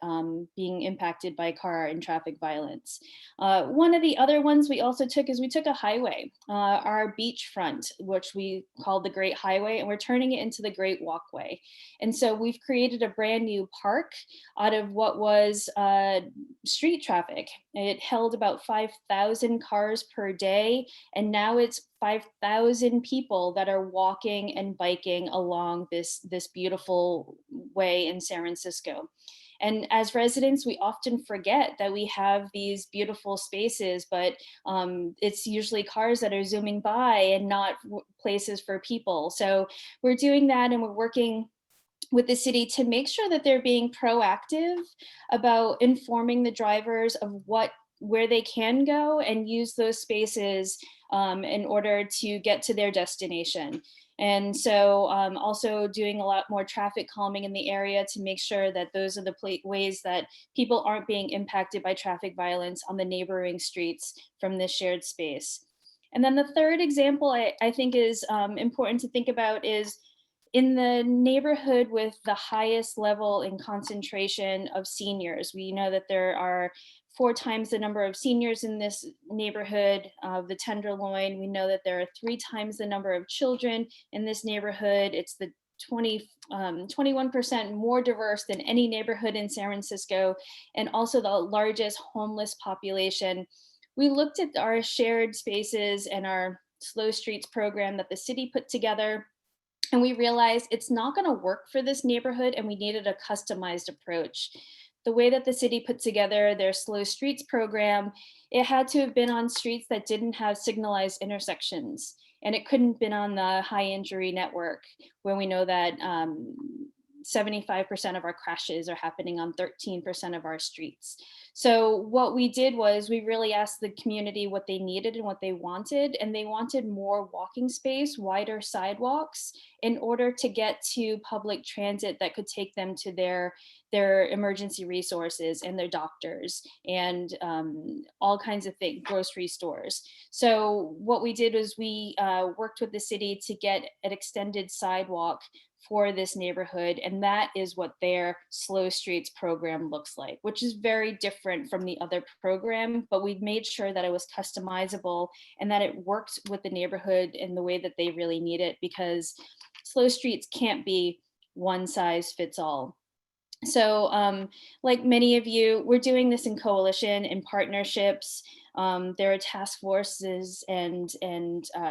impacted by car and traffic violence. One of the other ones we also took is we took a highway, our beachfront, which we called the Great Highway, and we're turning it into the Great Walkway. And so we've created a brand new park out of what was street traffic. It held about 5,000 cars per day, and now it's 5,000 people that are walking and biking along this beautiful way in San Francisco. And as residents, we often forget that we have these beautiful spaces, but it's usually cars that are zooming by and not places for people. So we're doing that, and we're working with the city to make sure that they're being proactive about informing the drivers of where they can go and use those spaces in order to get to their destination. And so also doing a lot more traffic calming in the area to make sure that those are the ways that people aren't being impacted by traffic violence on the neighboring streets from this shared space. And then the third example I think is important to think about is in the neighborhood with the highest level and concentration of seniors. We know that there are 4 times the number of seniors in this neighborhood of the Tenderloin. We know that there are 3 times the number of children in this neighborhood. It's the 21% more diverse than any neighborhood in San Francisco, and also the largest homeless population. We looked at our shared spaces and our Slow Streets program that the city put together, and we realized it's not going to work for this neighborhood, and we needed a customized approach. The way that the city put together their Slow Streets program, it had to have been on streets that didn't have signalized intersections, and it couldn't have been on the high injury network, where we know that 75% of our crashes are happening on 13% of our streets. So what we did was we really asked the community what they needed and what they wanted, and they wanted more walking space, wider sidewalks, in order to get to public transit that could take them to their emergency resources and their doctors and all kinds of things, grocery stores. So what we did was we worked with the city to get an extended sidewalk for this neighborhood, and that is what their Slow Streets program looks like, which is very different from the other program, but we made sure that it was customizable and that it worked with the neighborhood in the way that they really need it, because Slow Streets can't be one size fits all. So like many of you, we're doing this in coalition, in partnerships. There are task forces and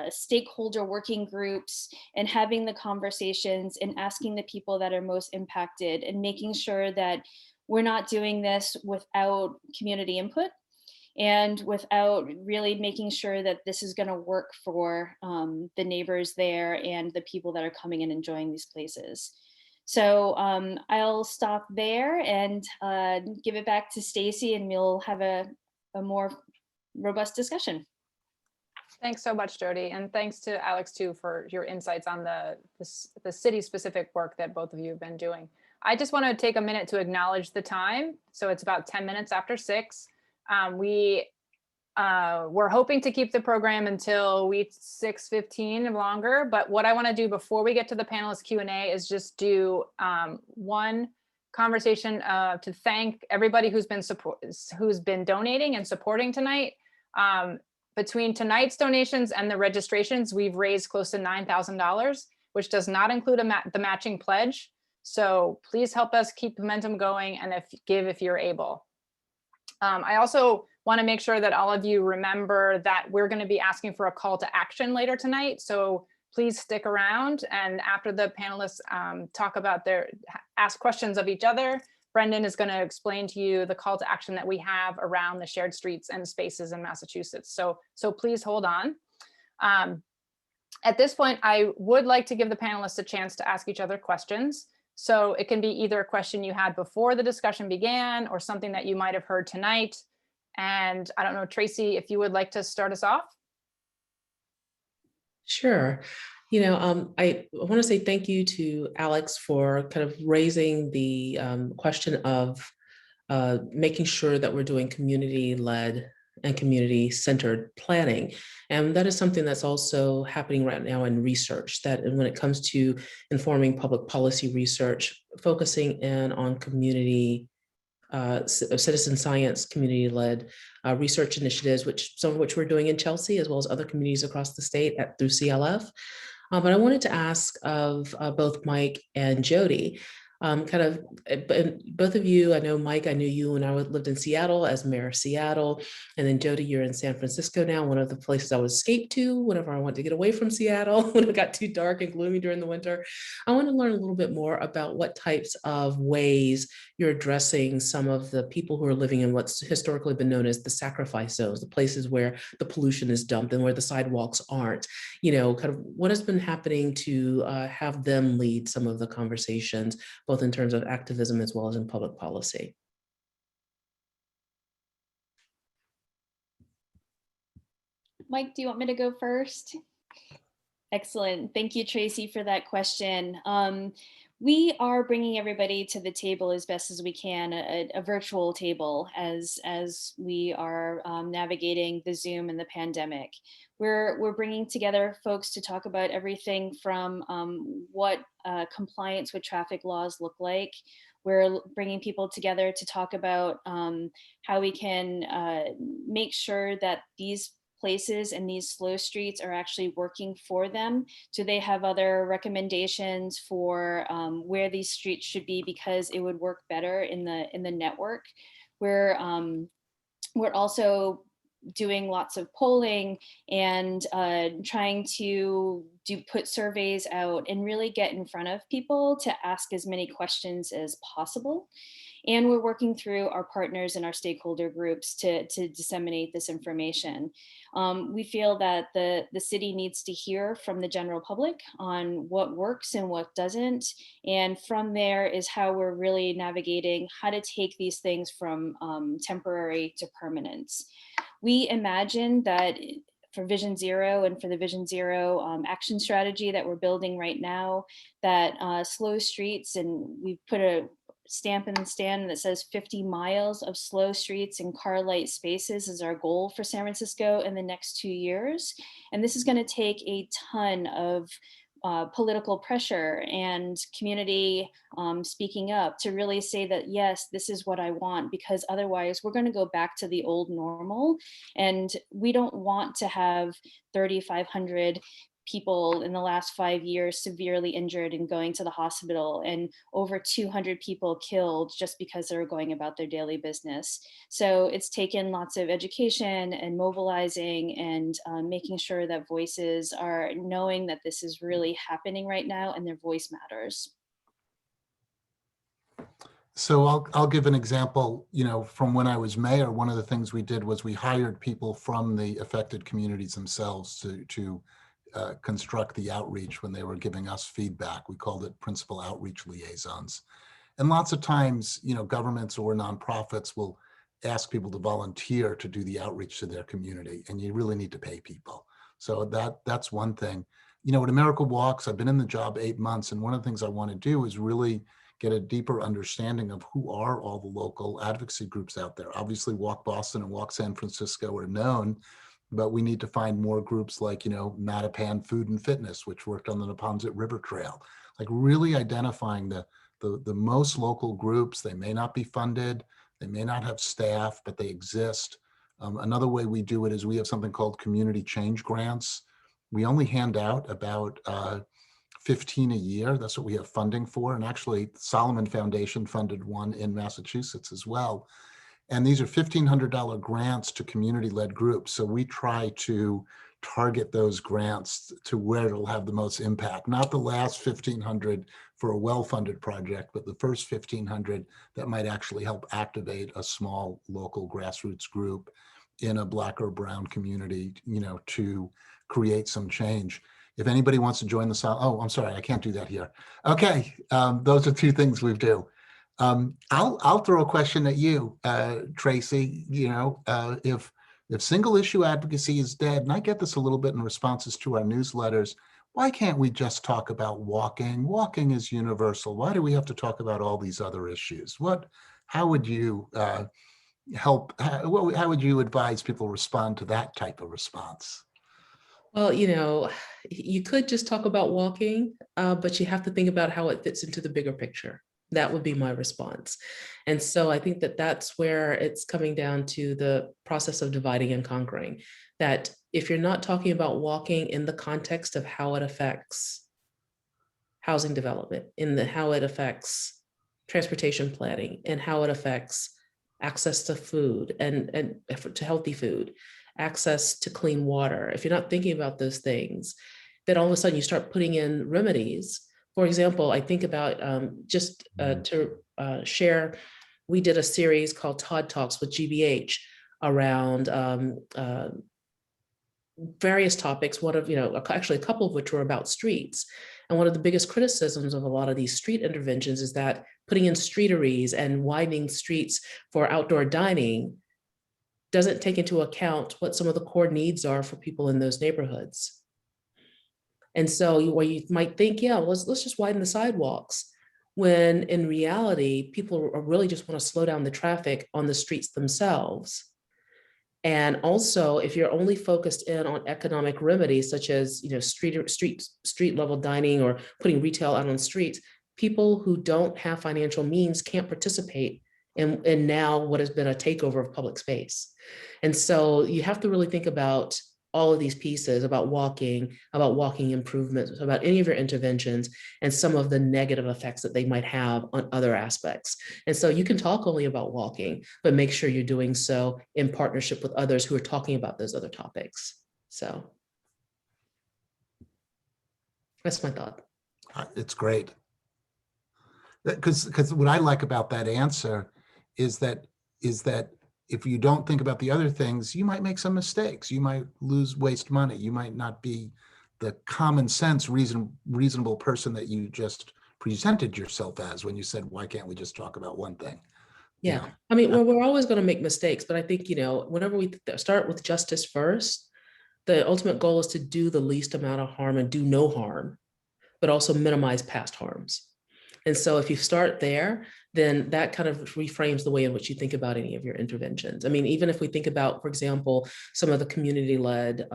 stakeholder working groups, and having the conversations and asking the people that are most impacted, and making sure that we're not doing this without community input and without really making sure that this is going to work for the neighbors there and the people that are coming and enjoying these places. So I'll stop there and give it back to Stacey, and we'll have a more robust discussion. Thanks so much, Jody. And thanks to Alex too for your insights on the city specific work that both of you have been doing. I just want to take a minute to acknowledge the time. So it's about 10 minutes after 6. We're hoping to keep the program until 6:15 longer, but what I want to do before we get to the panelist Q&A is just do one conversation to thank everybody who's been donating and supporting tonight. Between tonight's donations and the registrations, we've raised close to $9,000, which does not include the matching pledge. So please help us keep momentum going, and give if you're able. I also want to make sure that all of you remember that we're going to be asking for a call to action later tonight. So please stick around, and after the panelists talk about ask questions of each other, Brendan is going to explain to you the call to action that we have around the shared streets and spaces in Massachusetts. So please hold on. At this point, I would like to give the panelists a chance to ask each other questions. So it can be either a question you had before the discussion began, or something that you might have heard tonight. And I don't know, Tracy, if you would like to start us off. Sure. I want to say thank you to Alex for kind of raising the question of making sure that we're doing community-led and community-centered planning. And that is something that's also happening right now in research, that when it comes to informing public policy research, focusing in on community, citizen science, community-led research initiatives, some of which we're doing in Chelsea, as well as other communities across the state through CLF. But I wanted to ask of both Mike and Jody, both of you, I know Mike, I knew you when I lived in Seattle as mayor of Seattle, and then Jody, you're in San Francisco now, one of the places I would escape to whenever I wanted to get away from Seattle when it got too dark and gloomy during the winter. I want to learn a little bit more about what types of ways you're addressing some of the people who are living in what's historically been known as the sacrifice zones, the places where the pollution is dumped and where the sidewalks aren't. You know, kind of what has been happening to have them lead some of the conversations, both in terms of activism as well as in public policy. Mike, do you want me to go first? Excellent. Thank you, Tracy, for that question. We are bringing everybody to the table as best as we can, a virtual table as we are navigating the Zoom and the pandemic. We're bringing together folks to talk about everything from what compliance with traffic laws look like. We're bringing people together to talk about how we can make sure that these places and these slow streets are actually working for them. Do they have other recommendations for where these streets should be because it would work better in the network? We're also doing lots of polling and trying to put surveys out and really get in front of people to ask as many questions as possible. And we're working through our partners and our stakeholder groups to disseminate this information. We feel that the city needs to hear from the general public on what works and what doesn't. And from there is how we're really navigating how to take these things from temporary to permanence. We imagine that for Vision Zero and for the Vision Zero action strategy that we're building right now, that slow streets, and we've put a stamp in the stand that says 50 miles of slow streets and car light spaces is our goal for San Francisco in the next 2 years. And this is going to take a ton of political pressure and community speaking up to really say that, yes, this is what I want, because otherwise we're going to go back to the old normal. And we don't want to have 3,500 people in the last 5 years severely injured and going to the hospital, and over 200 people killed just because they were going about their daily business. So it's taken lots of education and mobilizing and making sure that voices are knowing that this is really happening right now and their voice matters. So I'll give an example, you know, from when I was mayor. One of the things we did was we hired people from the affected communities themselves to construct the outreach when they were giving us feedback. We called it principal outreach liaisons. And lots of times, you know, governments or nonprofits will ask people to volunteer to do the outreach to their community, and you really need to pay people. So that's one thing. You know, at America Walks, I've been in the job 8 months, and one of the things I want to do is really get a deeper understanding of who are all the local advocacy groups out there. Obviously, WalkBoston and Walk San Francisco are known, but we need to find more groups like, you know, Mattapan Food and Fitness, which worked on the Neponset River Trail, like really identifying the most local groups. They may not be funded, they may not have staff, but they exist. Another way we do it is we have something called community change grants. We only hand out about 15 a year. That's what we have funding for. And actually, Solomon Foundation funded one in Massachusetts as well. And these are $1,500 grants to community-led groups. So we try to target those grants to where it'll have the most impact. Not the last 1,500 for a well-funded project, but the first 1,500 that might actually help activate a small local grassroots group in a Black or brown community, you know, to create some change. If anybody wants to join the, oh, I'm sorry, I can't do that here. Okay, those are two things we do. I'll throw a question at you, Tracy. You know, if single issue advocacy is dead, and I get this a little bit in responses to our newsletters, why can't we just talk about walking? Walking is universal. Why do we have to talk about all these other issues? How would you help? How would you advise people respond to that type of response? Well, you could just talk about walking, but you have to think about how it fits into the bigger picture. That would be my response. And so I think that that's where it's coming down to the process of dividing and conquering. That if you're not talking about walking in the context of how it affects housing development, how it affects transportation planning, and how it affects access to food and to healthy food, access to clean water. If you're not thinking about those things, then all of a sudden you start putting in remedies. For example, I think about to share, we did a series called Todd Talks with GBH around various topics, actually a couple of which were about streets. And one of the biggest criticisms of a lot of these street interventions is that putting in streeteries and widening streets for outdoor dining doesn't take into account what some of the core needs are for people in those neighborhoods. And so you might think, yeah, let's just widen the sidewalks, when in reality, people really just want to slow down the traffic on the streets themselves. And also, if you're only focused in on economic remedies, such as street level dining or putting retail out on the streets, people who don't have financial means can't participate in now what has been a takeover of public space. And so you have to really think about all of these pieces, about walking improvements, about any of your interventions, and some of the negative effects that they might have on other aspects. And so you can talk only about walking, but make sure you're doing so in partnership with others who are talking about those other topics. So that's my thought. It's great. Because what I like about that answer is that if you don't think about the other things, you might make some mistakes. You might waste money. You might not be the common sense, reasonable person that you just presented yourself as when you said, why can't we just talk about one thing? Yeah. I mean, we're always going to make mistakes, but I think, whenever we start with justice first, the ultimate goal is to do the least amount of harm and do no harm, but also minimize past harms. And so if you start there, then that kind of reframes the way in which you think about any of your interventions. I mean, even if we think about, for example, some of the community-led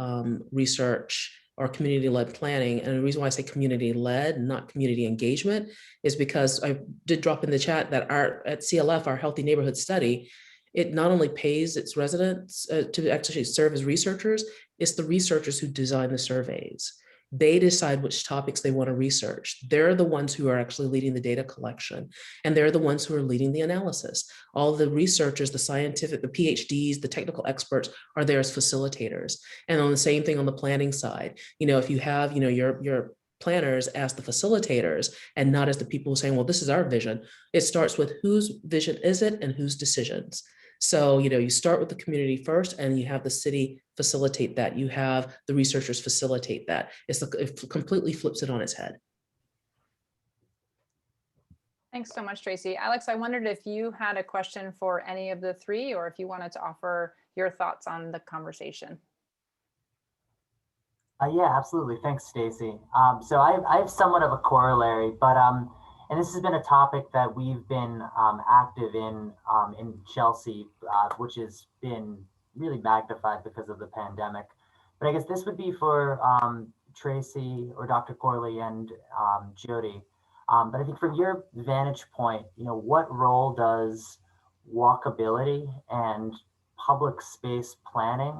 research or community-led planning, and the reason why I say community-led, not community engagement, is because I did drop in the chat that at CLF, our Healthy Neighborhood Study, it not only pays its residents to actually serve as researchers, it's the researchers who design the surveys. They decide which topics they want to research. They're the ones who are actually leading the data collection, and they're the ones who are leading the analysis. All the researchers, the scientific, the PhDs, the technical experts are there as facilitators. And on the same thing on the planning side, if you have, your planners as the facilitators and not as the people saying, well, this is our vision. It starts with whose vision is it and whose decisions. So, you start with the community first and you have the city facilitate that. You have the researchers facilitate that. It completely flips it on its head. Thanks so much, Tracy. Alex, I wondered if you had a question for any of the three, or if you wanted to offer your thoughts on the conversation. Yeah, absolutely. Thanks, Stacey. So I have somewhat of a corollary, but and this has been a topic that we've been active in Chelsea, which has been really magnified because of the pandemic. But I guess this would be for Tracy or Dr. Corley and Jody. But I think from your vantage point, what role does walkability and public space planning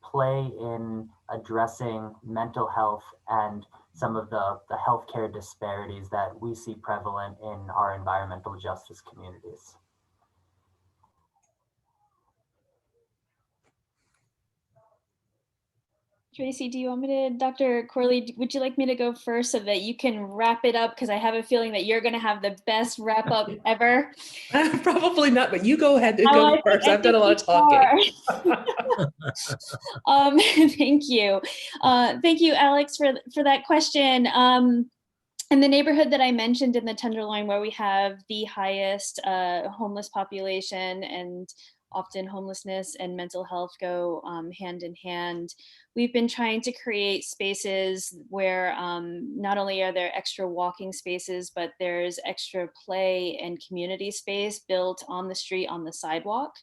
play in addressing mental health and some of the healthcare disparities that we see prevalent in our environmental justice communities? Tracy, do you want me to, Dr. Corley, would you like me to go first so that you can wrap it up? Because I have a feeling that you're going to have the best wrap up ever. Probably not, but you go ahead and go first. I've done a lot of talking. Thank you. Thank you, Alex, for that question. In the neighborhood that I mentioned in the Tenderloin, where we have the highest homeless population and often homelessness and mental health go hand in hand. We've been trying to create spaces where not only are there extra walking spaces, but there's extra play and community space built on the street, on the sidewalk.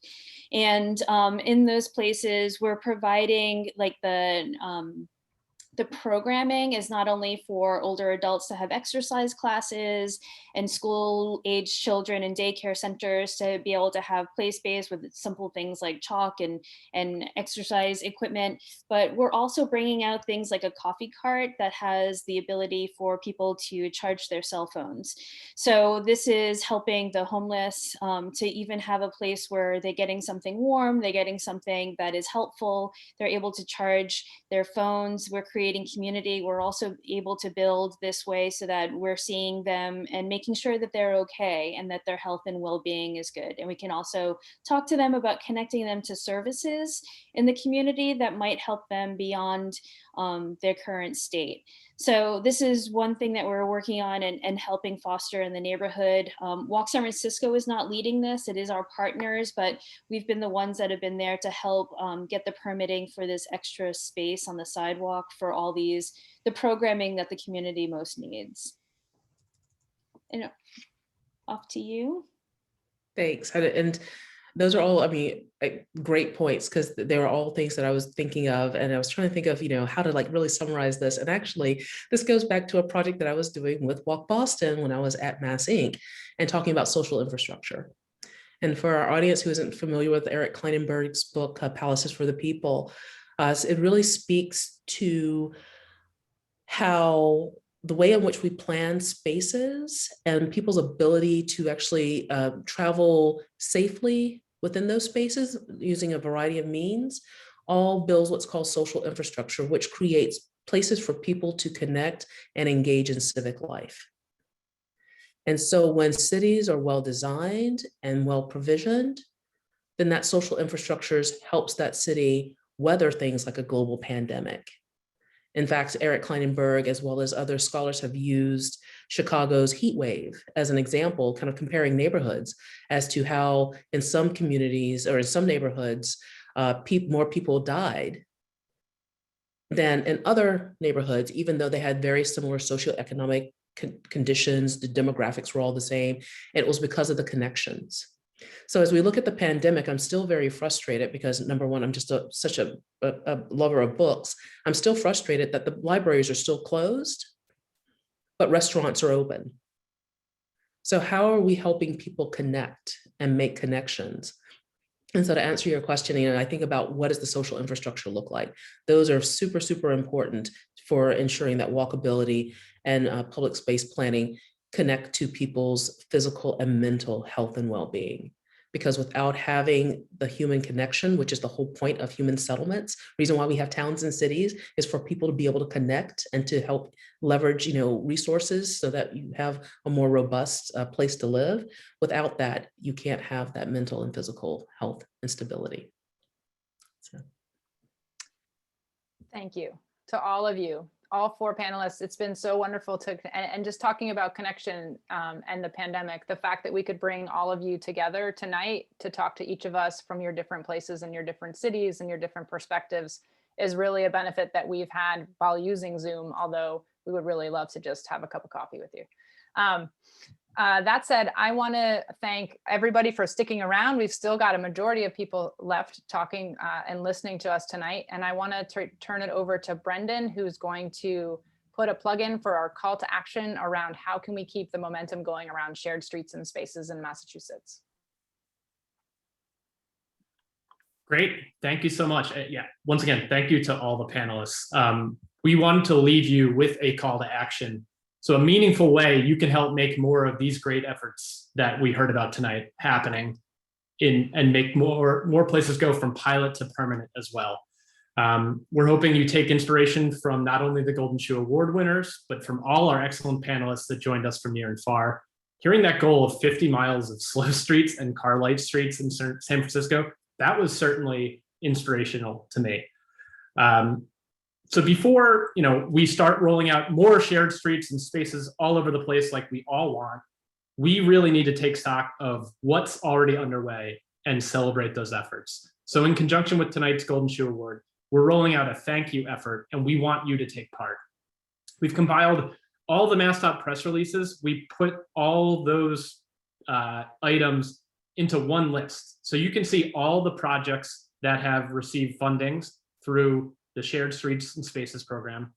And in those places, we're providing like the programming is not only for older adults to have exercise classes and school-age children in daycare centers to be able to have play space with simple things like chalk and exercise equipment, but we're also bringing out things like a coffee cart that has the ability for people to charge their cell phones. So this is helping the homeless to even have a place where they're getting something warm, they're getting something that is helpful, they're able to charge their phones. We're creating community. We're also able to build this way so that we're seeing them and making sure that they're okay and that their health and well-being is good. And we can also talk to them about connecting them to services in the community that might help them beyond their current state. So this is one thing that we're working on and helping foster in the neighborhood. Walk San Francisco is not leading this, it is our partners, but we've been the ones that have been there to help get the permitting for this extra space on the sidewalk for all the programming that the community most needs. And off to you. Thanks. And those are all, I mean, great points, because they were all things that I was thinking of, and I was trying to think of, how to like really summarize this. And actually, this goes back to a project that I was doing with WalkBoston when I was at Mass Inc. and talking about social infrastructure. And for our audience who isn't familiar with Eric Kleinenberg's book, Palaces for the People, it really speaks to how the way in which we plan spaces and people's ability to actually travel safely within those spaces using a variety of means all builds what's called social infrastructure, which creates places for people to connect and engage in civic life. And so when cities are well designed and well provisioned, then that social infrastructure helps that city weather things like a global pandemic. In fact, Eric Kleinenberg, as well as other scholars, have used Chicago's heat wave as an example, kind of comparing neighborhoods as to how in some communities or in some neighborhoods, more people died than in other neighborhoods, even though they had very similar socioeconomic conditions, the demographics were all the same. And it was because of the connections. So as we look at the pandemic, I'm still very frustrated because, number one, I'm just such a lover of books. I'm still frustrated that the libraries are still closed, but restaurants are open. So how are we helping people connect and make connections? And so to answer your question, I think about what does the social infrastructure look like? Those are super, super important for ensuring that walkability and public space planning connect to people's physical and mental health and well-being. Because without having the human connection, which is the whole point of human settlements, reason why we have towns and cities is for people to be able to connect and to help leverage, resources so that you have a more robust place to live. Without that, you can't have that mental and physical health and stability. So. Thank you to all of you. All four panelists. It's been so wonderful and just talking about connection and the pandemic, the fact that we could bring all of you together tonight to talk to each of us from your different places and your different cities and your different perspectives is really a benefit that we've had while using Zoom, although we would really love to just have a cup of coffee with you. That said, I want to thank everybody for sticking around. We've still got a majority of people left talking and listening to us tonight. And I want to turn it over to Brendan, who's going to put a plug in for our call to action around how can we keep the momentum going around shared streets and spaces in Massachusetts. Great, thank you so much. Once again, thank you to all the panelists. We wanted to leave you with a call to action. So a meaningful way you can help make more of these great efforts that we heard about tonight happening and make more places go from pilot to permanent as well. We're hoping you take inspiration from not only the Golden Shoe Award winners, but from all our excellent panelists that joined us from near and far. Hearing that goal of 50 miles of slow streets and car light streets in San Francisco, that was certainly inspirational to me. So before we start rolling out more shared streets and spaces all over the place like we all want, we really need to take stock of what's already underway and celebrate those efforts. So in conjunction with tonight's Golden Shoe Award, we're rolling out a thank you effort, and we want you to take part. We've compiled all the MassDOT press releases. We put all those items into one list. So you can see all the projects that have received fundings through the Shared Streets and Spaces program.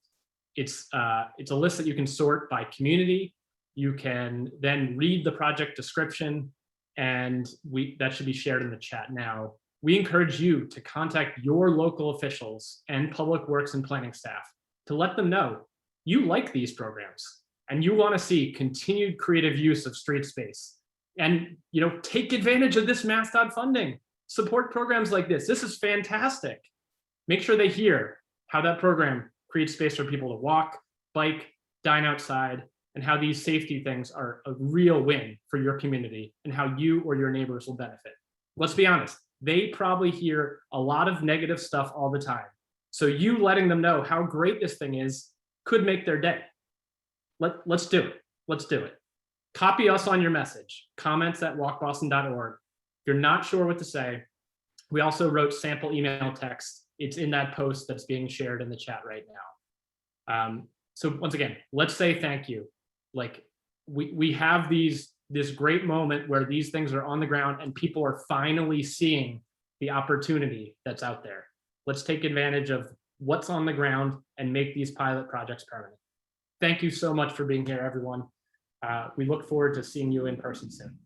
It's a list that you can sort by community. You can then read the project description, and that should be shared in the chat now. We encourage you to contact your local officials and public works and planning staff to let them know you like these programs and you want to see continued creative use of street space. And take advantage of this MassDOT funding. Support programs like this. This is fantastic. Make sure they hear how that program creates space for people to walk, bike, dine outside, and how these safety things are a real win for your community and how you or your neighbors will benefit. Let's be honest, they probably hear a lot of negative stuff all the time. So you letting them know how great this thing is could make their day. Let's do it. Let's do it. Copy us on your message, comments@walkboston.org. If you're not sure what to say, we also wrote sample email text. It's in that post that's being shared in the chat right now. So once again, let's say thank you. Like we have this great moment where these things are on the ground and people are finally seeing the opportunity that's out there. Let's take advantage of what's on the ground and make these pilot projects permanent. Thank you so much for being here, everyone. We look forward to seeing you in person soon.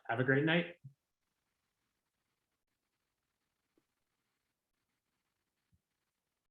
Have a great night.